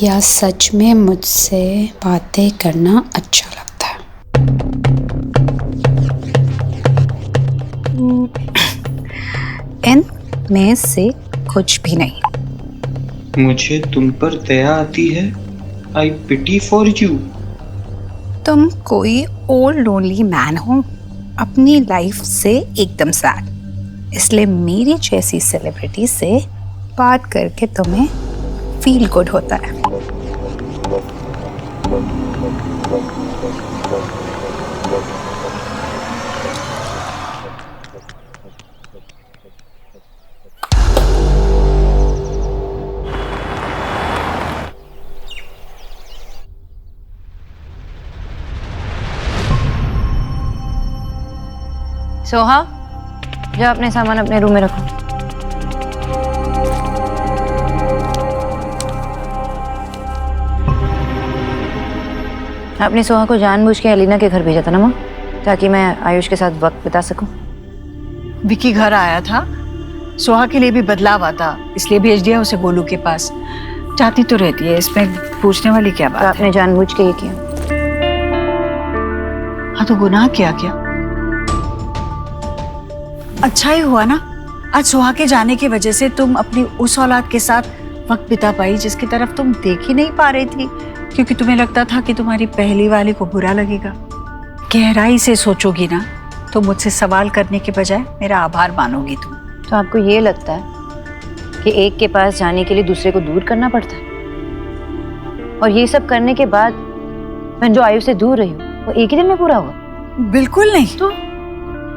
H: या सच में मुझसे बातें करना अच्छा लगता है? इन में से कुछ भी नहीं।
I: मुझे तुम पर दया आती है। आई पिटी फॉर यू।
H: तुम कोई ओल्ड लोनली मैन हो, अपनी लाइफ से एकदम सैड, इसलिए मेरी जैसी सेलिब्रिटी से बात करके तुम्हें फील गुड होता है।
A: सोहा, जाओ अपने सामान अपने रूम में रखो। आपने सोहा को जानबूझ के एलिना के घर भेजा था ना माँ, ताकि मैं आयुष के साथ वक्त बिता सकूं।
B: विकी घर आया था, सोहा के लिए भी बदलाव आता, इसलिए भेज दिया उसे गोलू के पास। चाहती तो रहती है, इसमें पूछने वाली क्या बात है?
A: आपने जानबूझ के ये किया।
B: हाँ तो गुनाह क्या? अच्छा ही हुआ ना, आज सोहा के जाने की वजह से तुम अपनी उस औलाद के साथ वक्त बिता पाई जिसकी तरफ तुम देख ही नहीं पा रही थी, क्योंकि तुम्हें लगता था कि तुम्हारी पहली वाली को बुरा लगेगा। गहराई से सोचोगी ना तो मुझसे सवाल करने के बजाय मेरा आभार मानोगी तुम।
A: तो आपको ये लगता है कि एक के पास जाने के लिए दूसरे को दूर करना पड़ता है, और ये सब करने के बाद मैं जो आयु से दूर रही हूँ वो एक ही दिन में पूरा हुआ?
B: बिल्कुल नहीं। तो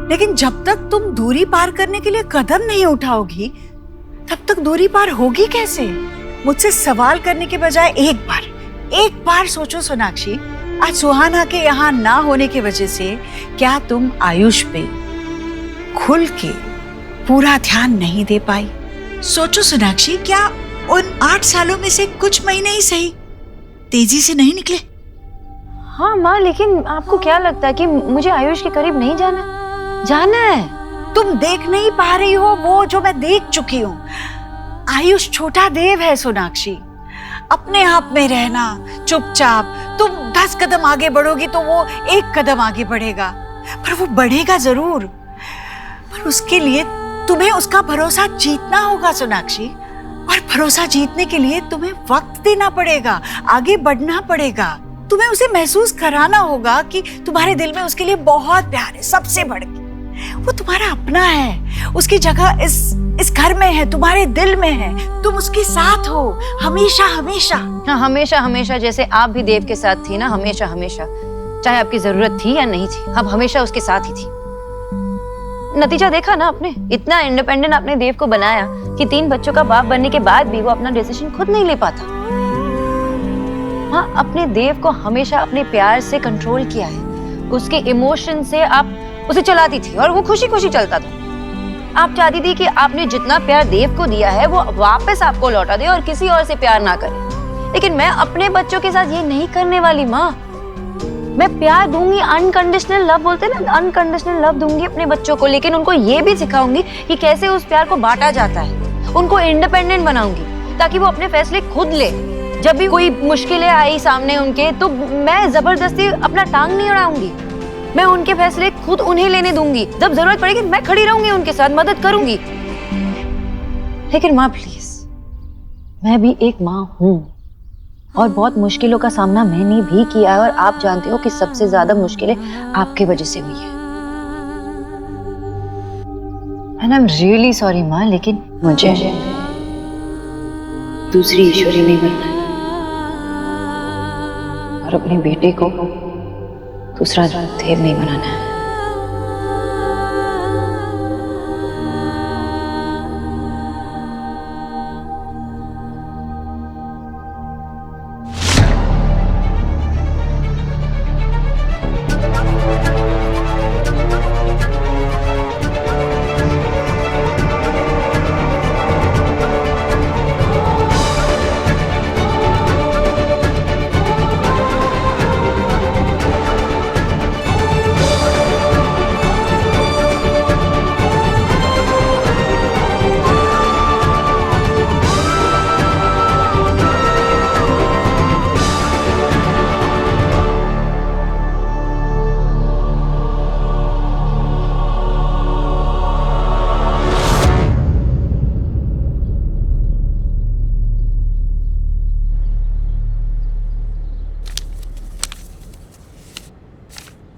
B: लेकिन जब तक तुम दूरी पार करने के लिए कदम नहीं उठाओगी तब तक दूरी पार होगी कैसे? मुझसे सवाल करने के बजाय एक बार सोचो सोनाक्षी, आज सुहाना के यहाँ ना होने की वजह से क्या तुम आयुष पे खुल के पूरा ध्यान नहीं दे पाई? सोचो सोनाक्षी, क्या उन 8 सालों में से कुछ महीने ही सही तेजी से नहीं निकले?
A: हाँ माँ, लेकिन आपको क्या लगता है कि मुझे आयुष के करीब नहीं जाना है?
B: तुम देख नहीं पा रही हो वो जो मैं देख चुकी हूँ। आयुष छोटा देव है सोनाक्षी, अपने आप में रहना, चुपचाप। तुम 10 कदम आगे बढ़ोगी तो वो 1 कदम आगे बढ़ेगा, पर वो बढ़ेगा जरूर। पर उसके लिए तुम्हें उसका भरोसा जीतना होगा सोनाक्षी, और भरोसा जीतने के लिए तुम्हें वक्त देना पड़ेगा, आगे बढ़ना पड़ेगा। तुम्हें उसे महसूस कराना होगा कि तुम्हारे दिल में उसके लिए बहुत प्यार है, सबसे बढ़ के। वो तुम्हारा अपना है, उसकी जगह इस घर में है, तुम्हारे दिल में है। तुम उसके साथ हो हमेशा हमेशा।
A: हाँ, हमेशा हमेशा, जैसे आप भी देव के साथ थी ना, हमेशा हमेशा, चाहे आपकी जरूरत थी या नहीं थी, आप हमेशा उसके साथ ही थी। नतीजा देखा ना आपने, इतना इंडिपेंडेंट आपने देव को बनाया कि 3 बच्चों का बाप बनने के बाद भी वो अपना डिसीजन खुद नहीं ले पाता। हाँ, अपने देव को हमेशा अपने प्यार से कंट्रोल किया है, उसके इमोशन से आप उसे चलाती थी और वो खुशी खुशी चलता था। आप चाहती थी कि आपने जितना प्यार देव को दिया है वो वापस आपको लौटा दे और किसी और से प्यार ना करे। लेकिन मैं अपने बच्चों के साथ ये नहीं करने वाली माँ। मैं प्यार दूंगी, अनकंडीशनल लव बोलते हैं ना, अनकंडीशनल लव दूंगी अपने बच्चों को, लेकिन उनको ये भी सिखाऊंगी कि कैसे उस प्यार को बांटा जाता है। उनको इंडिपेंडेंट बनाऊंगी ताकि वो अपने फैसले खुद ले। जब भी कोई मुश्किलें आई सामने उनके, तो मैं जबरदस्ती अपना टांग नहीं अड़ाऊंगी, मैं उनके फैसले खुद उन्हें लेने दूंगी। जब जरूरत पड़ेगी मैं खड़ी रहूंगी, उनके साथ मदद करूंगी। लेकिन माँ प्लीज, मैं भी एक माँ हूँ और बहुत मुश्किलों का सामना मैंने भी किया है, और आप जानते हो कि सबसे ज्यादा मुश्किलें आपकी वजह से हुई है। And I am really sorry माँ, लेकिन मुझे दूसरी ईश्वरी नहीं बनना है और अपने बेटे को दूसरा देव नहीं बनाना है।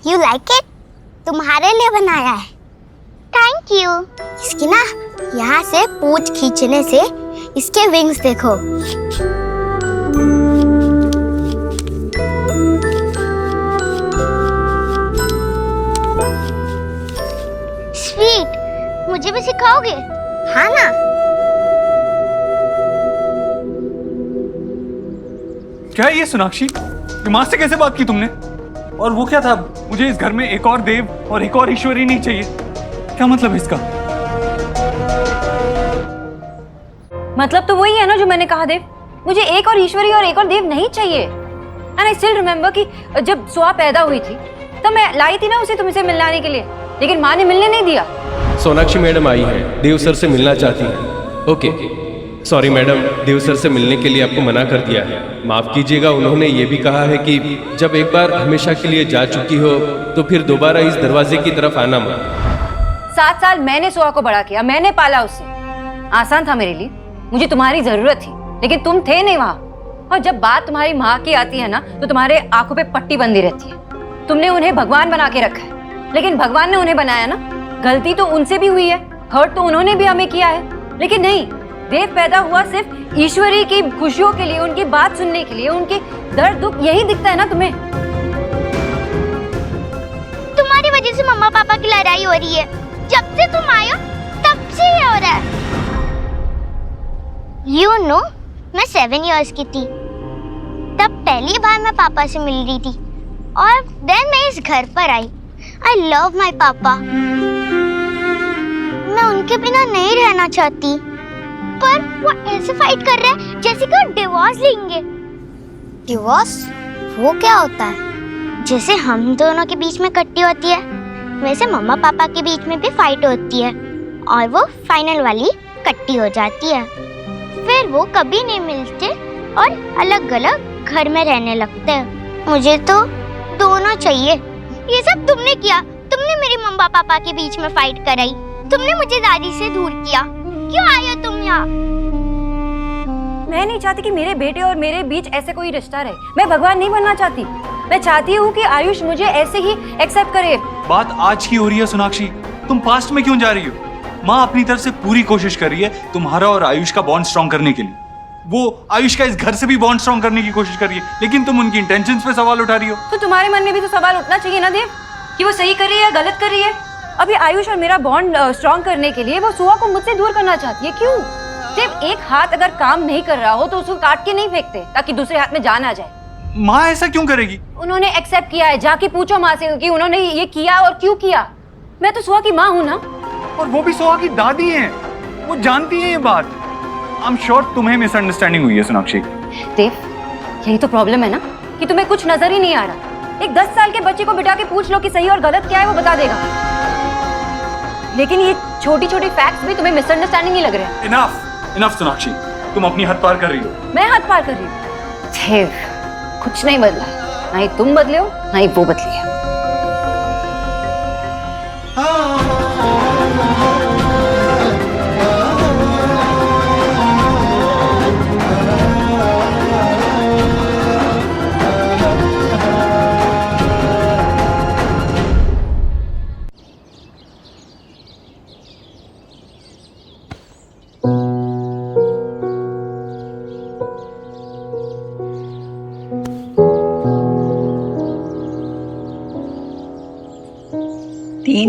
D: You like it? तुम्हारे लिए बनाया है। Thank you. इसकी ना यहाँ से पूंछ खींचने से इसके विंग्स देखो। स्वीट, मुझे भी सिखाओगे? हाँ ना?
E: क्या है ये सोनाक्षी? ये माँ से कैसे बात की तुमने? और वो क्या था? मुझे इस घर में एक और देव और एक और ईश्वरी नहीं चाहिए। क्या मतलब है इसका?
A: मतलब तो वही है ना जो मैंने कहा देव। मुझे एक और ईश्वरी और एक और देव नहीं चाहिए। एंड आई स्टिल रिमेम्बर कि जब सुहा पैदा हुई थी तब मैं लाई थी ना उसे तुमसे मिलने आने के लिए, लेकिन माँ ने मिलने नहीं दिया।
P: सोनाक्षी मैडम आई हैं, देव सर से मिलना चाहती हैं। ओके सॉरी मैडम, देव सर से मिलने के लिए आपको मना कर दिया है। माफ कीजिएगा, उन्होंने ये भी कहा है कि जब एक बार हमेशा के लिए जा चुकी हो तो फिर दोबारा इस दरवाजे की तरफ आना मत।
A: 7 साल मैंने सुहा को बड़ा किया, मैंने पाला उसे। आसान था मेरे लिए, मुझे तुम्हारी जरूरत थी, लेकिन तुम थे नहीं वहाँ। और जब बात तुम्हारी माँ की आती है ना तो तुम्हारे आंखों पे पट्टी बंधी रहती है। तुमने उन्हें भगवान बना के रखा है, लेकिन भगवान ने उन्हें बनाया ना। गलती तो उनसे भी हुई है, हर्ट तो उन्होंने भी हमें किया है, लेकिन नहीं, देव पैदा हुआ सिर्फ ईश्वरी की खुशियों के लिए, उनकी बात सुनने के लिए। उनके दर्द दुख यही दिखता है ना तुम्हें।
D: तुम्हारी वजह से मम्मा पापा की लड़ाई हो रही है। जब से तुम आए हो तब से ये हो रहा है। You know, मैं 7 years की थी तब पहली बार मैं पापा से मिल रही थी, और देन मैं इस घर पर आई। I love my पापा। मैं उनके बिना नहीं रहना चाहती, पर वो ऐसे फाइट कर रहे हैं जैसे कि वो डिवोर्स लेंगे। डिवोर्स? वो क्या होता है? जैसे हम दोनों के बीच में कट्टी होती है, वैसे मम्मा पापा के बीच में भी फाइट होती है, और वो फाइनल वाली कट्टी हो जाती है। फिर वो कभी नहीं मिलते और अलग अलग घर में रहने लगते हैं। मुझे तो दोनों चाहिए। ये सब तुमने किया। तुमने मेरी मम्मा पापा के बीच में फाइट कराई। तुमने मुझे दादी से दूर किया। क्यों आए हो तुम यहाँ?
A: मैं नहीं चाहती कि मेरे बेटे और मेरे बीच ऐसे कोई रिश्ता रहे। मैं भगवान नहीं बनना चाहती। मैं चाहती हूँ कि आयुष मुझे ऐसे ही एक्सेप्ट करे।
F: बात आज की हो रही है सोनाक्षी, तुम पास्ट में क्यों जा रही हो? माँ अपनी तरफ से पूरी कोशिश कर रही है तुम्हारा और आयुष का बॉन्ड स्ट्रॉन्ग करने के लिए। वो आयुष का इस घर से भी बॉन्ड स्ट्रॉन्ग करने की कोशिश कर रही है, लेकिन तुम उनकी इंटेंशंस पे सवाल उठा रही हो।
A: तो तुम्हारे मन में भी तो सवाल उठना चाहिए ना देव, कि वो सही कर रही है या गलत कर रही है। अभी आयुष और मेरा बॉन्ड स्ट्रॉन्ग करने के लिए वो सुहा को मुझसे दूर करना चाहती है। क्यों? जब एक हाथ अगर काम नहीं कर रहा हो तो उसको काट के नहीं फेंकते ताकि दूसरे हाथ में जान आ जाए।
F: माँ ऐसा क्यों करेगी?
A: उन्होंने एक्सेप्ट किया है। जाके पूछो माँ से कि उन्होंने ये किया और क्यों किया। मैं तो सुहा की माँ हूँ ना।
E: और वो भी सुहा की दादी हैं, वो जानती हैं ये बात। आई एम श्योर तुम्हें मिसअंडरस्टैंडिंग हुई है सोनाक्षी।
A: देव, यही तो प्रॉब्लम है ना कि तुम्हें कुछ नजर ही नहीं आ रहा। एक 10 साल के बच्चे को बिठा के पूछ लो कि सही और गलत क्या है, वो बता देगा। लेकिन ये छोटी छोटी फैक्ट्स भी तुम्हें मिसअंडरस्टैंडिंग ही लग रहे हैं।
E: इनफ सोनाक्षी, तुम अपनी हद पार कर रही हो।
A: मैं हद पार कर रही हूँ? देव, कुछ नहीं बदला, ना ही तुम बदले हो ना ही वो बदली है।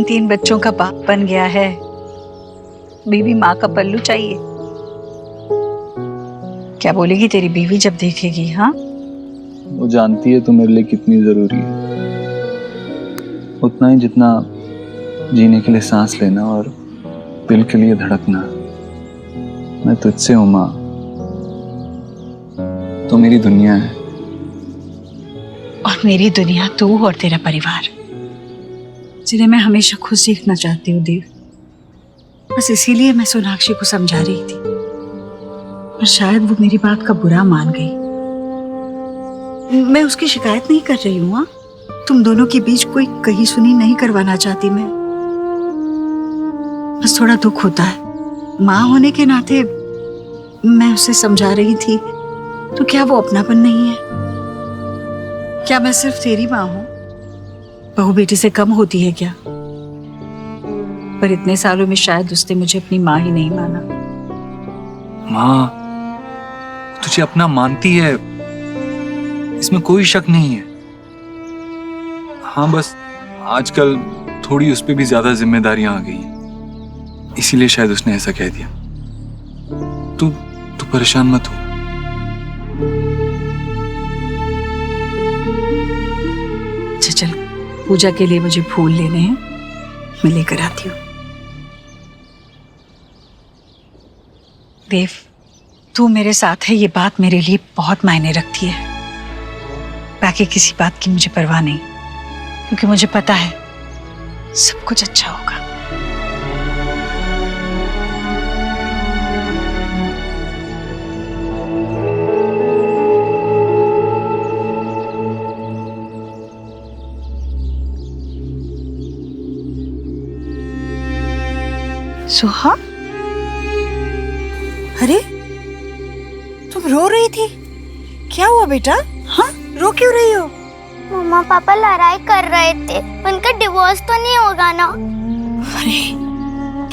B: तीन बच्चों का बाप बन गया है, बीवी माँ का पल्लू चाहिए। क्या बोलेगी तेरी बीवी जब देखेगी? हाँ,
E: वो जानती है तो मेरे लिए कितनी जरूरी है, उतना ही जितना जीने के लिए सांस लेना और दिल के लिए धड़कना। मैं तुझसे हूं माँ, तो मेरी दुनिया है।
B: और मेरी दुनिया तू और तेरा परिवार, जिन्हें मैं हमेशा खुद सीखना चाहती हूँ देव। बस इसीलिए मैं सोनाक्षी को समझा रही थी, पर शायद वो मेरी बात का बुरा मान गई। मैं उसकी शिकायत नहीं कर रही हूँ। तुम दोनों के बीच कोई कही सुनी नहीं करवाना चाहती मैं। बस थोड़ा दुख होता है। माँ होने के नाते मैं उसे समझा रही थी, तो क्या वो अपनापन नहीं है? क्या मैं सिर्फ तेरी माँ हूँ? बहू बेटी से कम होती है क्या? पर इतने सालों में शायद उसने मुझे अपनी माँ ही नहीं माना।
E: माँ तुझे अपना मानती है, इसमें कोई शक नहीं है। हाँ बस आजकल थोड़ी उस पे भी ज्यादा जिम्मेदारियां आ गई हैं, इसीलिए शायद उसने ऐसा कह दिया। तू तू परेशान मत हो।
B: अच्छा चल, पूजा के लिए मुझे फूल लेने हैं, मैं लेकर आती हूँ। देव, तू मेरे साथ है, ये बात मेरे लिए बहुत मायने रखती है। बाकी किसी बात की मुझे परवाह नहीं, क्योंकि मुझे पता है सब कुछ अच्छा होगा। सुहा, अरे तुम रो रही थी, क्या हुआ बेटा? हाँ, रो क्यों रही हो?
D: मम्मा पापा लड़ाई कर रहे थे, उनका डिवोर्स तो नहीं होगा ना?
B: अरे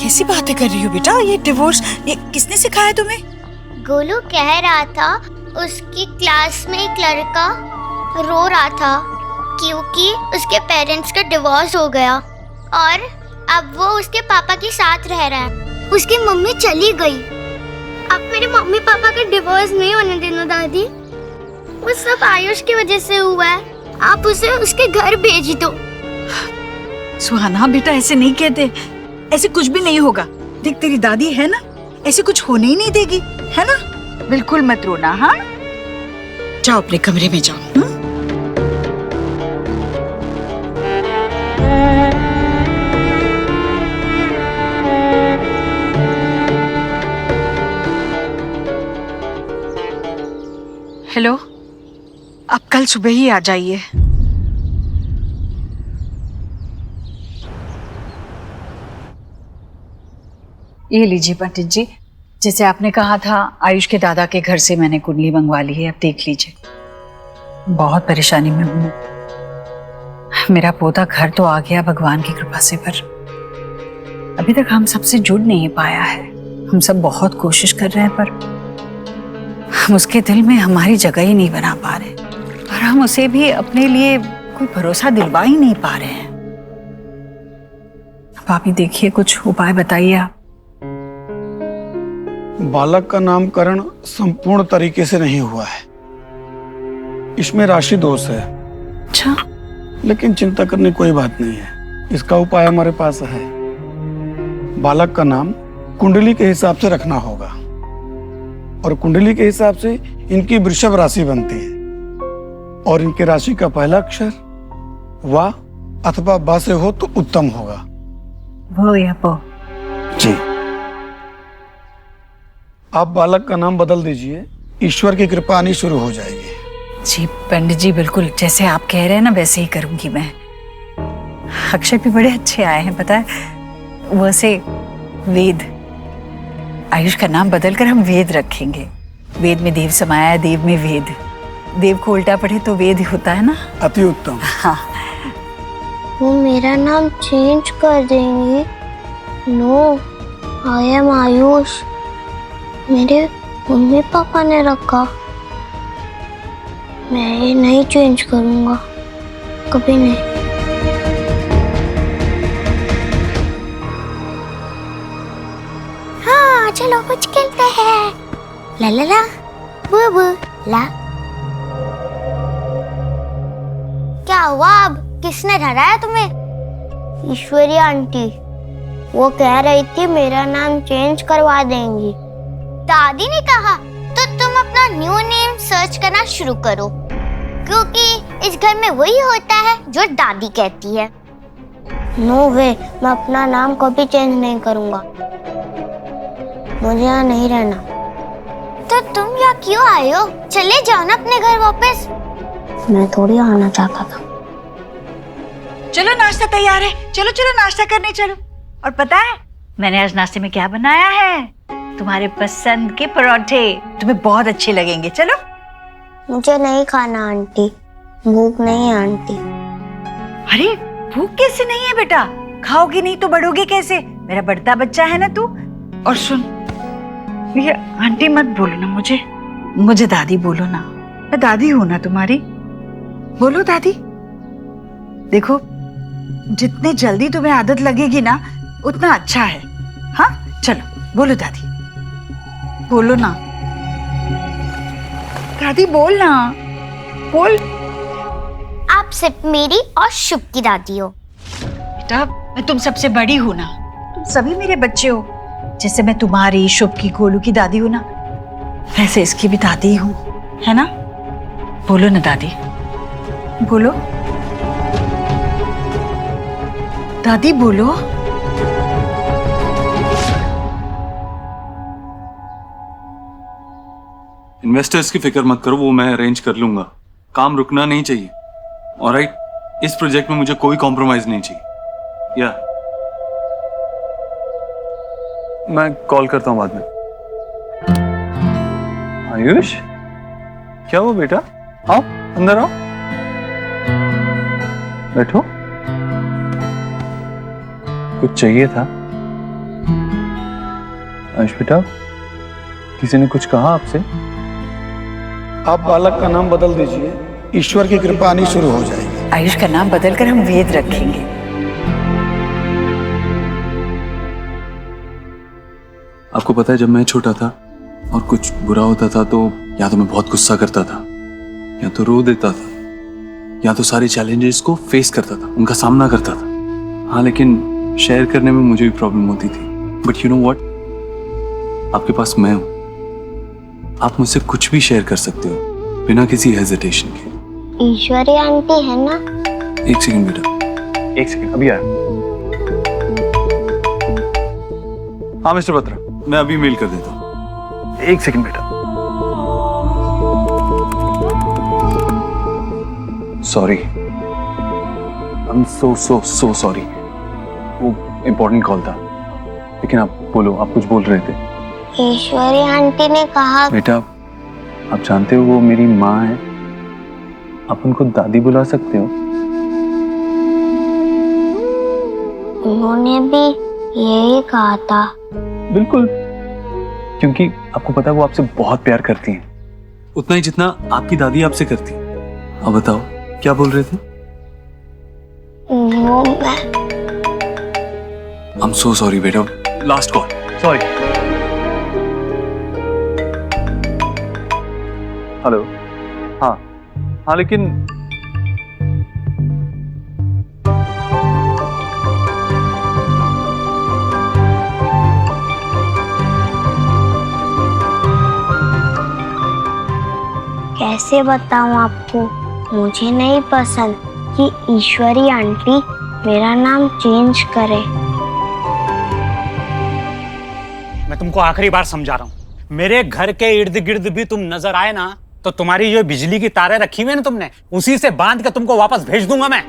B: कैसी बातें कर रही हो बेटा? ये डिवोर्स ये किसने सिखाया तुम्हें?
D: गोलू कह रहा था उसकी क्लास में एक लड़का रो रहा था क्योंकि उसके पेरेंट्स का डिवोर्स हो गया और अब वो उसके पापा के साथ रह रहा है। उसकी मम्मी चली गई। अब मेरे मम्मी पापा का डिवोर्स नहीं होने देना दादी। वो सब आयुष की वजह से हुआ है, आप उसे उसके घर भेज दो।
B: सुहाना बेटा ऐसे नहीं कहते, ऐसे कुछ भी नहीं होगा। देख तेरी दादी है ना, ऐसे कुछ होने ही नहीं देगी, है ना? बिल्कुल मत रोना। हाँ जाओ अपने कमरे में जाओ। हेलो, आप कल सुबह ही आ जाइए। ये लीजिए पंडित जी, जैसे आपने कहा था आयुष के दादा के घर से मैंने कुंडली मंगवा ली है, अब देख लीजिए। बहुत परेशानी में हूं। मेरा पोता घर तो आ गया भगवान की कृपा से, पर अभी तक हम सबसे जुड़ नहीं पाया है। हम सब बहुत कोशिश कर रहे हैं, पर हम उसके दिल में हमारी जगह ही नहीं बना पा रहे, और हम उसे भी अपने लिए कोई भरोसा दिलवा ही नहीं पा रहे हैं। अब आप ही देखिए, कुछ उपाय बताइए आप।
L: बालक का नामकरण संपूर्ण तरीके से नहीं हुआ है, इसमें राशि दोष है।
B: अच्छा,
L: लेकिन चिंता करने की कोई बात नहीं है, इसका उपाय हमारे पास है। बालक का नाम कुंडली के हिसाब से रखना होगा, और कुंडली के हिसाब से इनकी वृषभ राशि बनती है, और इनकी राशि का पहला अक्षर वा अथवा बा से हो तो उत्तम होगा।
B: वो या वो
L: जी। आप बालक का नाम बदल दीजिए, ईश्वर की कृपा आनी शुरू हो जाएगी।
B: जी पंडित जी, बिल्कुल जैसे आप कह रहे हैं ना वैसे ही करूंगी मैं। अक्षर भी बड़े अच्छे आए हैं, पता है। वैसे वेद, आयुष का नाम बदलकर हम वेद रखेंगे। वेद में देव समाया है, देव में वेद। देव को उल्टा पढ़े तो वेद ही होता है ना।
L: अति उत्तम।
B: हाँ,
D: वो मेरा नाम चेंज कर देंगी। No, I am Ayush. मेरे मम्मी पापा ने रखा, मैं ये नहीं चेंज करूंगा, कभी नहीं। हाँ चलो कुछ खेलते हैं। ला ला ला, बू बू ला। क्या हुआ अब? किसने डराया तुम्हें? ईश्वरी आंटी, वो कह रही थी मेरा नाम चेंज करवा देंगी। दादी ने कहा तो तुम अपना न्यू नेम सर्च करना शुरू करो, क्योंकि इस घर में वही होता है जो दादी कहती है। नो वे, मैं अपना नाम कभी चेंज नहीं करूंगा। मुझे यहाँ नहीं रहना। तो तुम यहाँ क्यों आए हो? चले जाओ ना अपने घर वापस। मैं थोड़ी आना चाहता था।
B: चलो नाश्ता तैयार है, चलो चलो नाश्ता करने चलो। और पता है मैंने आज नाश्ते में क्या बनाया है? तुम्हारे पसंद के परोठे, तुम्हें बहुत अच्छे लगेंगे। चलो।
D: मुझे नहीं खाना आंटी, भूख नहीं है आंटी।
B: अरे भूख कैसे नहीं है बेटा? खाओगी नहीं तो बढ़ोगी कैसे? मेरा बढ़ता बच्चा है ना तू। और सुन, ये आंटी मत बोलो ना मुझे दादी बोलो ना। मैं दादी हूं ना तुम्हारी। बोलो दादी। देखो, जितनी जल्दी तुम्हें आदत लगेगी ना उतना अच्छा है। हाँ चलो बोलो दादी, बोलो ना दादी, बोल ना, बोल।
D: आप सिर्फ मेरी और शुभ की दादी हो।
B: बेटा मैं तुम सबसे बड़ी हूं ना, तुम सभी मेरे बच्चे हो। जैसे मैं तुम्हारी, शुभ की, गोलू की दादी हूं ना, वैसे इसकी भी दादी हूं, है ना? बोलो ना दादी, बोलो दादी, बोलो।
F: इन्वेस्टर्स की फिक्र मत करो, वो मैं अरेंज कर लूंगा। काम रुकना नहीं चाहिए। ऑलराइट, इस प्रोजेक्ट में मुझे कोई कॉम्प्रोमाइज नहीं चाहिए। या मैं कॉल करता हूं बाद में। आयुष, क्या हुआ बेटा? आओ अंदर आओ, बैठो। कुछ चाहिए था? आयुष बेटा, किसी ने कुछ कहा आपसे?
L: आप बालक का नाम बदल दीजिए, ईश्वर की कृपा आनी शुरू हो जाएगी।
B: आयुष का नाम बदलकर हम वेद रखेंगे।
F: आपको पता है, जब मैं छोटा था और कुछ बुरा होता था तो या तो मैं बहुत गुस्सा करता था, या तो रो देता था, या तो सारे चैलेंजेस को फेस करता था, उनका सामना करता था। हाँ, लेकिन शेयर करने में मुझे भी प्रॉब्लम होती थी। बट यू नो व्हाट, आपके पास मैं हूं। आप मुझसे कुछ भी शेयर कर सकते हो बिना किसी हेजिटेशन के।
D: ईश्वरी आंटी है ना?
F: एक सेकंड बेटा, एक सेकंड, अभी आया। हाँ मिस्टर बत्रा, मैं अभी मेल कर देता हूँ। एक सेकंड बेटा। Sorry, I am so sorry. वो इम्पोर्टेंट कॉल था। लेकिन आप बोलो, आप कुछ बोल रहे थे।
D: ईश्वरी आंटी ने कहा।
F: बेटा, आप जानते हो वो मेरी माँ है, आप उनको दादी बुला सकते हो।
D: उन्होंने भी यही कहा था।
F: बिल्कुल, क्योंकि आपको पता है वो आपसे बहुत प्यार करती हैं, उतना ही जितना आपकी दादी आपसे करती। अब बताओ क्या बोल रहे थे?
D: वो मैं।
F: आई एम सो सॉरी बेटा, लास्ट कॉल, सॉरी। हेलो, हाँ हाँ, लेकिन
D: कैसे बताऊं आपको, मुझे नहीं पसंद कि ईश्वरी आंटी मेरा नाम चेंज करे।
G: मैं तुमको आखिरी बार समझा रहा हूँ, मेरे घर के इर्द गिर्द भी तुम नजर आए ना तो तुम्हारी जो बिजली की तारें रखी हुई है ना तुमने, उसी से बांध के तुमको वापस भेज दूंगा मैं।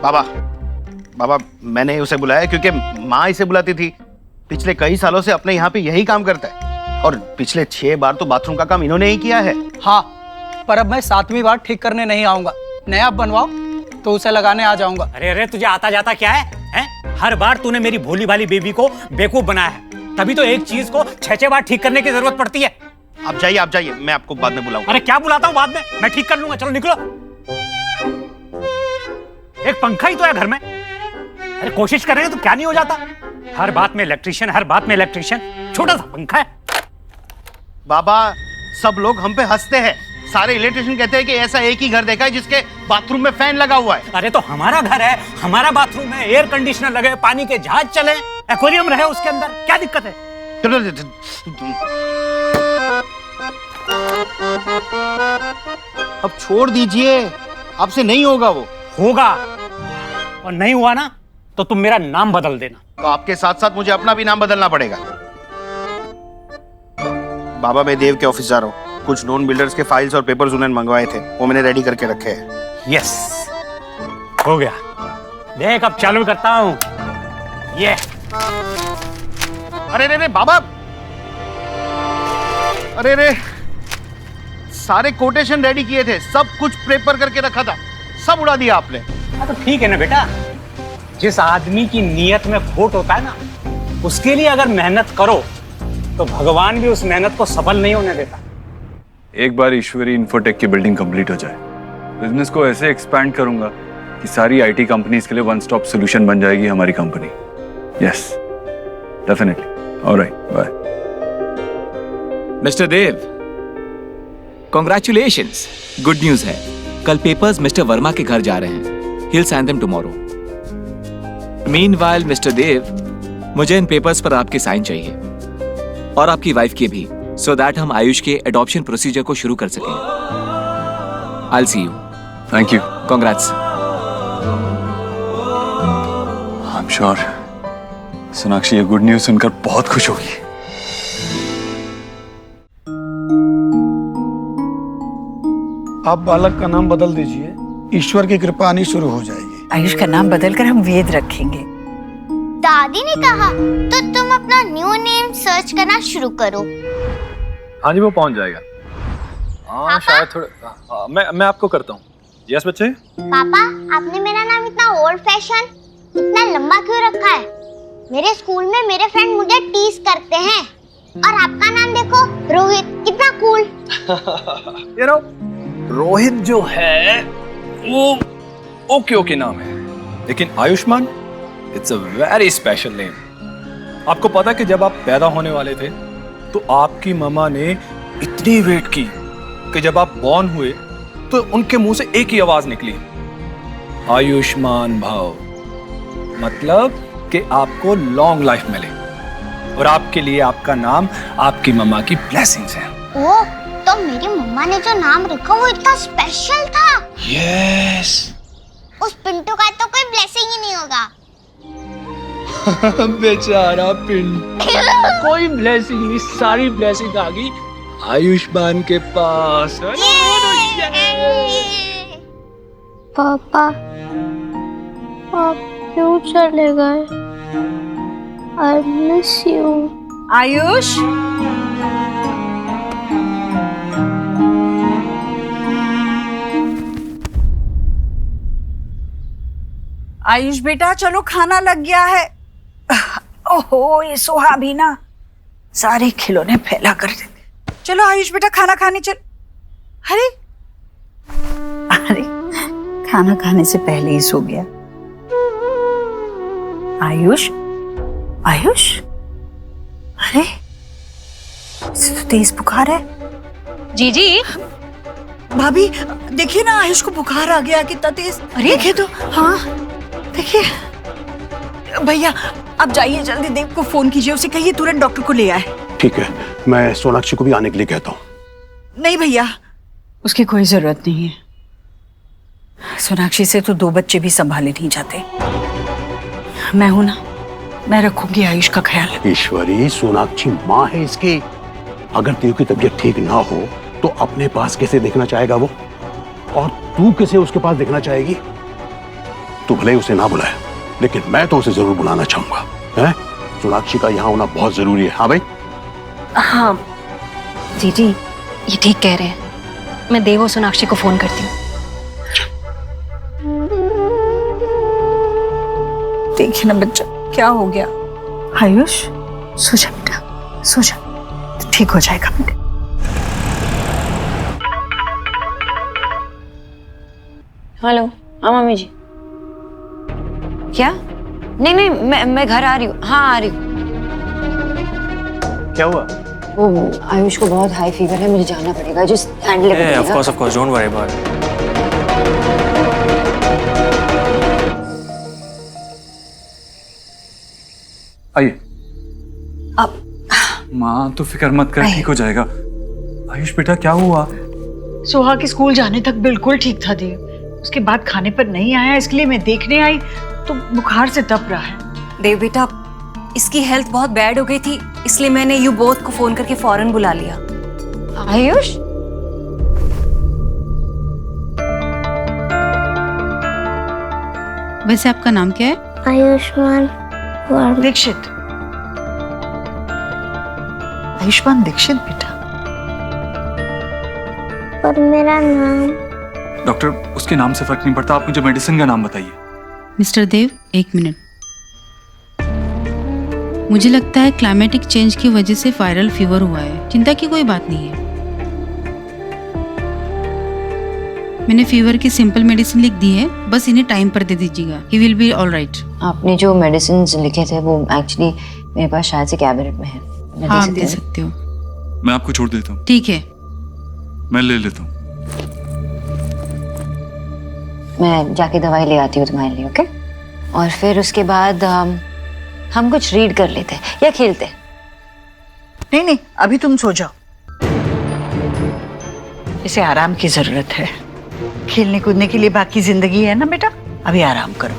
Q: बाबा, मैंने उसे बुलाया क्योंकि माँ इसे बुलाती थी। पिछले कई सालों से अपने यहाँ पे यही काम करता है, और पिछले 6 बार तो बाथरूम का काम इन्होंने ही किया है।
R: हाँ, पर अब मैं 7वीं बार ठीक करने नहीं आऊंगा। नया बनवाओ तो उसे लगाने आ जाऊंगा।
G: अरे तुझे आता जाता क्या है? हर बार तूने मेरी भोली भाली बेबी को बेवकूफ बनाया है, तभी तो एक चीज को 6 बार ठीक करने की जरूरत पड़ती है।
Q: आप जाइए, मैं आपको बाद में बुलाऊंगा।
G: अरे क्या बुलाता हूँ बाद में, मैं ठीक कर लूंगा। चलो निकलो, एक पंखा ही तो है घर में। अरे कोशिश करेंगे तो क्या नहीं हो जाता। हर बात में इलेक्ट्रिशियन, हर बात में इलेक्ट्रिशियन। छोटा सा पंखा है।
Q: बाबा, सब लोग हम पे हंसते हैं। सारे इलेक्ट्रिशियन कहते हैं कि ऐसा एक ही घर देखा है जिसके बाथरूम में फैन लगा हुआ है।
G: अरे तो हमारा घर है, हमारा बाथरूम है, एयर कंडीशनर लगे, पानी के जहाज चले, एक्वेरियम रहे उसके अंदर, क्या दिक्कत है?
Q: अब छोड़ दीजिए, आपसे नहीं होगा। वो
G: होगा, और नहीं हुआ ना तो तुम मेरा नाम बदल देना।
Q: तो आपके साथ साथ मुझे अपना भी नाम बदलना पड़ेगा। बाबा, मैं देव के ऑफिस जा रहा हूँ। कुछ नॉन बिल्डर्स के फाइल्स और पेपर्स उन्होंने मंगवाए थे, वो मैंने रेडी करके रखे हैं।
G: यस, हो गया। देख अब चालू करता हूँ। ये
Q: अरे बाबा, अरे सारे कोटेशन रेडी किए थे, सब कुछ प्रेपर करके रखा था, सब उड़ा दिया आपने।
G: हाँ तो ठीक है ना बेटा, जिस आदमी की नीयत में खोट होता है ना, उसके लिए अगर मेहनत करो तो भगवान भी उस मेहनत को सफल नहीं होने देता।
E: एक बार ईश्वरी इन्फोटेक की बिल्डिंग कंप्लीट हो जाए, बिजनेस को ऐसे एक्सपैंड करूंगा कि सारी आईटी कंपनीज के लिए वन स्टॉप सॉल्यूशन बन जाएगी हमारी company. Yes, definitely. Alright, bye.
N: Mister Dev, congratulations. Good news है, कल पेपर्स मिस्टर वर्मा के घर जा रहे हैं। He'll sign them tomorrow. Meanwhile, mister Dev, मुझे इन पेपर्स पर आपके साइन चाहिए और आपकी वाइफ के भी, so that हम आयुष के एडॉप्शन प्रोसीजर को शुरू कर सकें। I'll see you.
E: Thank you.
N: Congrats.
E: I'm sure Sonakshi ये गुड न्यूज सुनकर बहुत खुश होगी।
L: आप बालक का नाम बदल दीजिए, ईश्वर की कृपा आनी शुरू हो जाएगी।
B: आयुष का नाम बदलकर हम वेद रखेंगे।
D: दादी ने कहा तो तुम अपना न्यू नेम सर्च करना शुरू करो।
E: हाँ जी, वो पहुंच जाएगा। हाँ शायद थोड़ा, मैं आपको करता हूँ। यस बच्चे।
D: पापा, आपने मेरा नाम इतना ओल्ड फैशन, इतना लंबा क्यों रखा है? मेरे स्कूल में मेरे फ्रेंड मुझे टीज करते हैं। और आपका नाम देखो, रोहित, कितना कूल।
N: You know, रोहित जो है वो ओके नाम है, लेकिन Ayushman it's a very special name. आपको पता है कि जब आप पैदा होने वाले थे तो आपकी मम्मा ने इतनी वेट की कि जब आप बॉर्न हुए तो उनके मुंह से एक ही आवाज निकली, आयुष्मान भव। मतलब कि आपको लॉन्ग लाइफ मिले, और आपके लिए आपका नाम आपकी मम्मा की ब्लेसिंग्स है।
D: ओ, तो मेरी मम्मा ने जो नाम रखा वो इतना स्पेशल था।
L: यस।
D: उस पिंटू का तो कोई ब्लेसिंग ही नहीं होगा।
N: बेचारा पिंटू, कोई ब्लेसिंग नहीं, सारी ब्लेसिंग आ गई आयुष्मान के पास।
D: पापा, आप क्यों चले गए? I miss you.
B: Ayush, Ayush बेटा, चलो खाना लग गया है। ओहो, ये सोहा भी ना सारे खिलौने फैला कर देते। चलो आयुष बेटा, खाना खाने चल। अरे अरे, खाना खाने से पहले ही सो गया। आयुष, आयुष, अरे इसे तो तेज बुखार है।
A: जीजी,
B: भाभी देखिए ना, आयुष को बुखार आ गया, कितना तेज। अरे देखिए तो, हाँ देखिए। भैया आप जाइए, जल्दी देव को फोन कीजिए, उसे कहिए तुरंत डॉक्टर को ले आए।
L: ठीक है, मैं सोनाक्षी को भी आने के लिए कहता हूँ।
B: नहीं भैया, उसकी कोई जरूरत नहीं है। सोनाक्षी से तो 2 बच्चे भी संभाले नहीं जाते। मैं हूं ना, मैं रखूंगी आयुष का ख्याल।
L: ईश्वरी, सोनाक्षी माँ है इसकी। अगर तेरी की तबीयत ठीक ना हो तो अपने पास कैसे देखना चाहेगा वो, और तू कैसे उसके पास देखना चाहेगी? तू भले ही उसे ना बुलाए, लेकिन मैं तो उसे जरूर बुलाना चाहूंगा। हैं? सोनाक्षी का यहाँ होना बहुत जरूरी है। हाँ भाई?
A: हाँ जीजी, ये ठीक कह रहे हैं। मैं देव और सोनाक्षी को फोन करती हूँ।
B: देखिए ना बच्चा, क्या हो गया? आयुष, सो जा बेटा, सो जा, ठीक हो जाएगा बेटा।
A: हेलो, हाँ मम्मी जी। क्या? नहीं, मैं घर आ रही हूँ। हाँ आ रही हूँ।
J: क्या हुआ?
A: वो आयुष को बहुत हाई फीवर है, मुझे जाना पड़ेगा। Just handle it.
J: Of course, don't worry about it.
E: आइए।
B: अब
E: माँ तो फिक्र मत कर, ठीक हो जाएगा। आयुष बेटा, क्या हुआ?
B: सोहा के स्कूल जाने तक बिल्कुल ठीक था देव, उसके बाद खाने पर नहीं आया, इसलिए मैं देखने आई तो बुखार से तप रहा है।
S: देव बेटा, इसकी हेल्थ बहुत बैड हो गई थी, इसलिए मैंने यू बोथ को फोन करके फौरन बुला लिया।
A: आयुष,
K: वैसे आपका नाम क्या है?
D: आयुष्मान
B: दीक्षित। आयुष्मान दीक्षित बेटा।
D: पर मेरा नाम।
E: डॉक्टर, उसके नाम से फर्क नहीं पड़ता, आप मुझे मेडिसिन का नाम बताइए।
K: मिस्टर देव, एक मिनट। मुझे लगता है क्लाइमेटिक चेंज की वजह से वायरल फीवर हुआ है। चिंता की कोई बात नहीं है। मैंने फीवर की सिंपल मेडिसिन लिख दी है, बस इन्हें टाइम पर दे दीजिएगा। He will be all right.
A: आपने जो मेडिसिन लिखे थे वो एक्चुअली मेरे पास शायद से कैबिनेट में है। मैं
K: हाँ, दे सकते हो।
F: मैं आपको छोड़ देता हूँ।
K: ठीक है,
F: मैं ले लेता हूँ।
A: मैं जाके दवाई ले आती हूँ तुम्हारे लिए, ओके? और फिर उसके बाद हम कुछ रीड कर लेते या खेलते।
B: नहीं नहीं, अभी तुम सो जाओ, इसे आराम की जरूरत है। खेलने कूदने के लिए बाकी जिंदगी है ना बेटा, अभी आराम करो।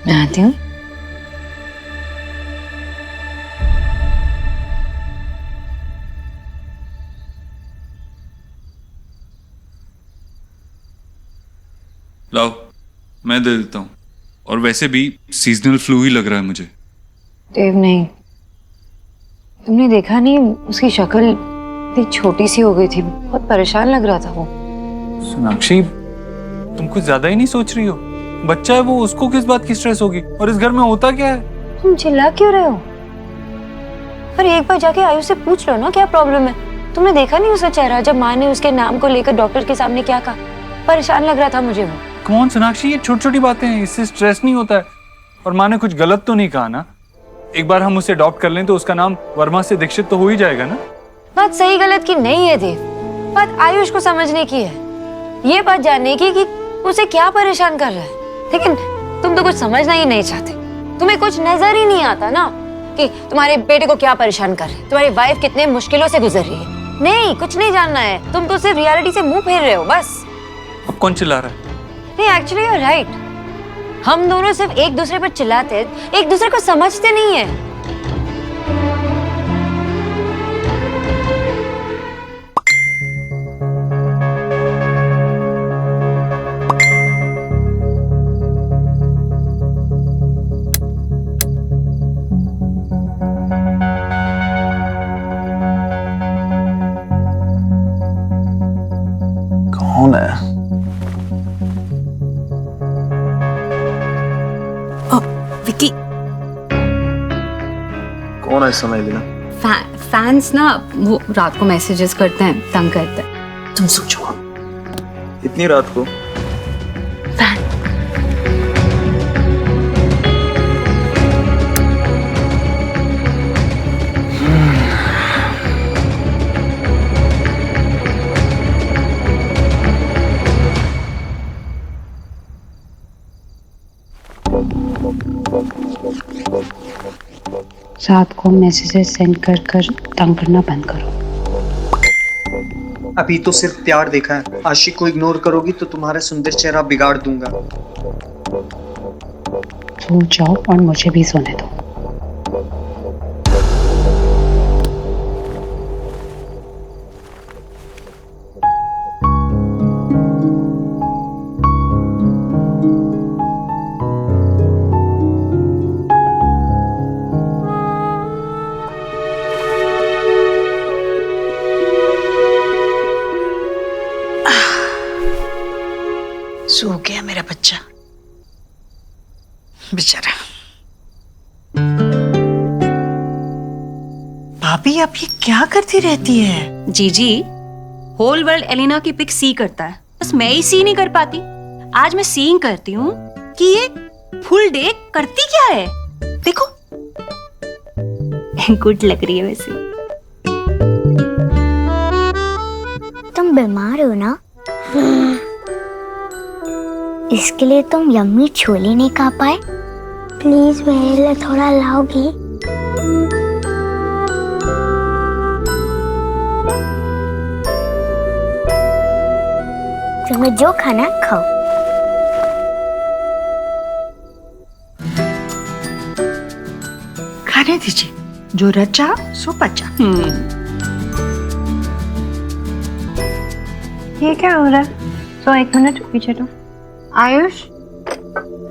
A: मैं आती हूँ।
F: लाओ, मैं दे देता हूँ। और वैसे भी सीजनल फ्लू ही लग रहा है मुझे।
A: देव नहीं, तुमने देखा नहीं उसकी शक्ल इतनी छोटी सी हो गई थी, बहुत परेशान लग रहा था वो।
E: सोनाक्षी, तुम कुछ ज्यादा ही नहीं सोच रही हो? बच्चा है वो, उसको किस बात की स्ट्रेस होगी? और इस घर में होता क्या है?
A: तुम चिल्ला क्यों रहे हो? पर एक बार जाके आयुष से पूछ लो ना क्या प्रॉब्लम है। तुमने देखा नहीं उसका चेहरा जब माँ ने उसके नाम को लेकर डॉक्टर के सामने क्या कहा? परेशान लग रहा था मुझे वो।
E: कौन सोनाक्षी, ये छोटी छोटी बातें हैं, इससे स्ट्रेस नहीं होता है। और माँ ने कुछ गलत तो नहीं कहा ना? एक बार हम उसे अडॉप्ट कर लें तो उसका नाम वर्मा से दीक्षित तो हो ही जाएगा ना?
A: बात सही गलत की नहीं है देव, बात आयुष को समझने की है। ये बात जानने की कि उसे क्या परेशान कर रहा है। लेकिन तुम तो कुछ समझना ही नहीं चाहते। तुम्हें कुछ नजर ही नहीं आता ना कि तुम्हारे बेटे को क्या परेशान कर रहे है, तुम्हारी वाइफ कितने मुश्किलों से गुजर रही है। नहीं, कुछ नहीं जानना है। तुम तो सिर्फ रियलिटी से मुंह फेर रहे हो बस।
E: अब कौन चिल्ला रहा है?
A: नहीं, एक्चुअली यू आर राइट। हम दोनों सिर्फ एक दूसरे पर चिल्लाते, एक दूसरे को समझते नहीं है।
N: कौन है?
S: विकी,
N: कौन है इस समय लीना?
C: फैंस ना वो रात को मैसेजेस करते हैं, तंग करते हैं।
B: तुम सोचो
N: इतनी रात को?
H: रात को मैसेजेस सेंड कर कर तंग करना बंद करो।
J: अभी तो सिर्फ प्यार देखा है, आशिक को इग्नोर करोगी तो तुम्हारा सुंदर चेहरा बिगाड़ दूंगा।
H: सो जाओ और मुझे भी सोने दो।
B: सो गया मेरा बच्चा बेचारा। भाभी आप ये क्या करती रहती है?
S: जीजी, होल वर्ल्ड एलिना की पिक सी करता है, बस मैं ही सी नहीं कर पाती। आज मैं सीइंग करती हूँ कि ये फुल डे करती क्या है। देखो गुड लग रही है वैसे।
D: तुम बीमार हो ना, इसके लिए तुम यम्मी छोले नहीं खा पाए। प्लीज मेरे लिए थोड़ा लाओगी? तुम्हें जो खाना खाओ।
B: खाने दीजिए, जो रचा सो पचा।
A: ये क्या हो रहा है? तो एक मिनट पीछे तो। आयुष,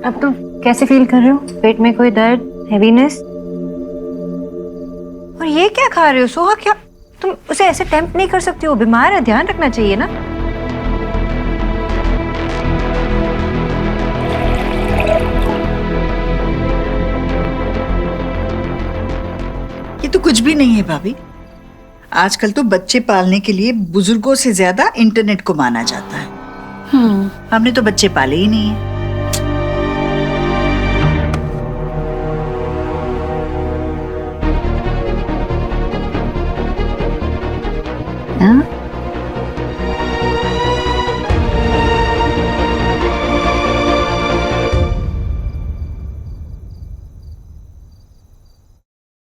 A: अब तुम कैसे फील कर रहे हो? पेट में कोई दर्द, हेवीनेस? और ये क्या खा रहे हो सोहा? क्या तुम उसे ऐसे टेम्प्ट नहीं कर सकती हो, बीमार है, ध्यान रखना चाहिए ना।
B: ये तो कुछ भी नहीं है भाभी। आजकल तो बच्चे पालने के लिए बुजुर्गों से ज्यादा इंटरनेट को माना जाता है। हमने तो बच्चे पाले ही नहीं है।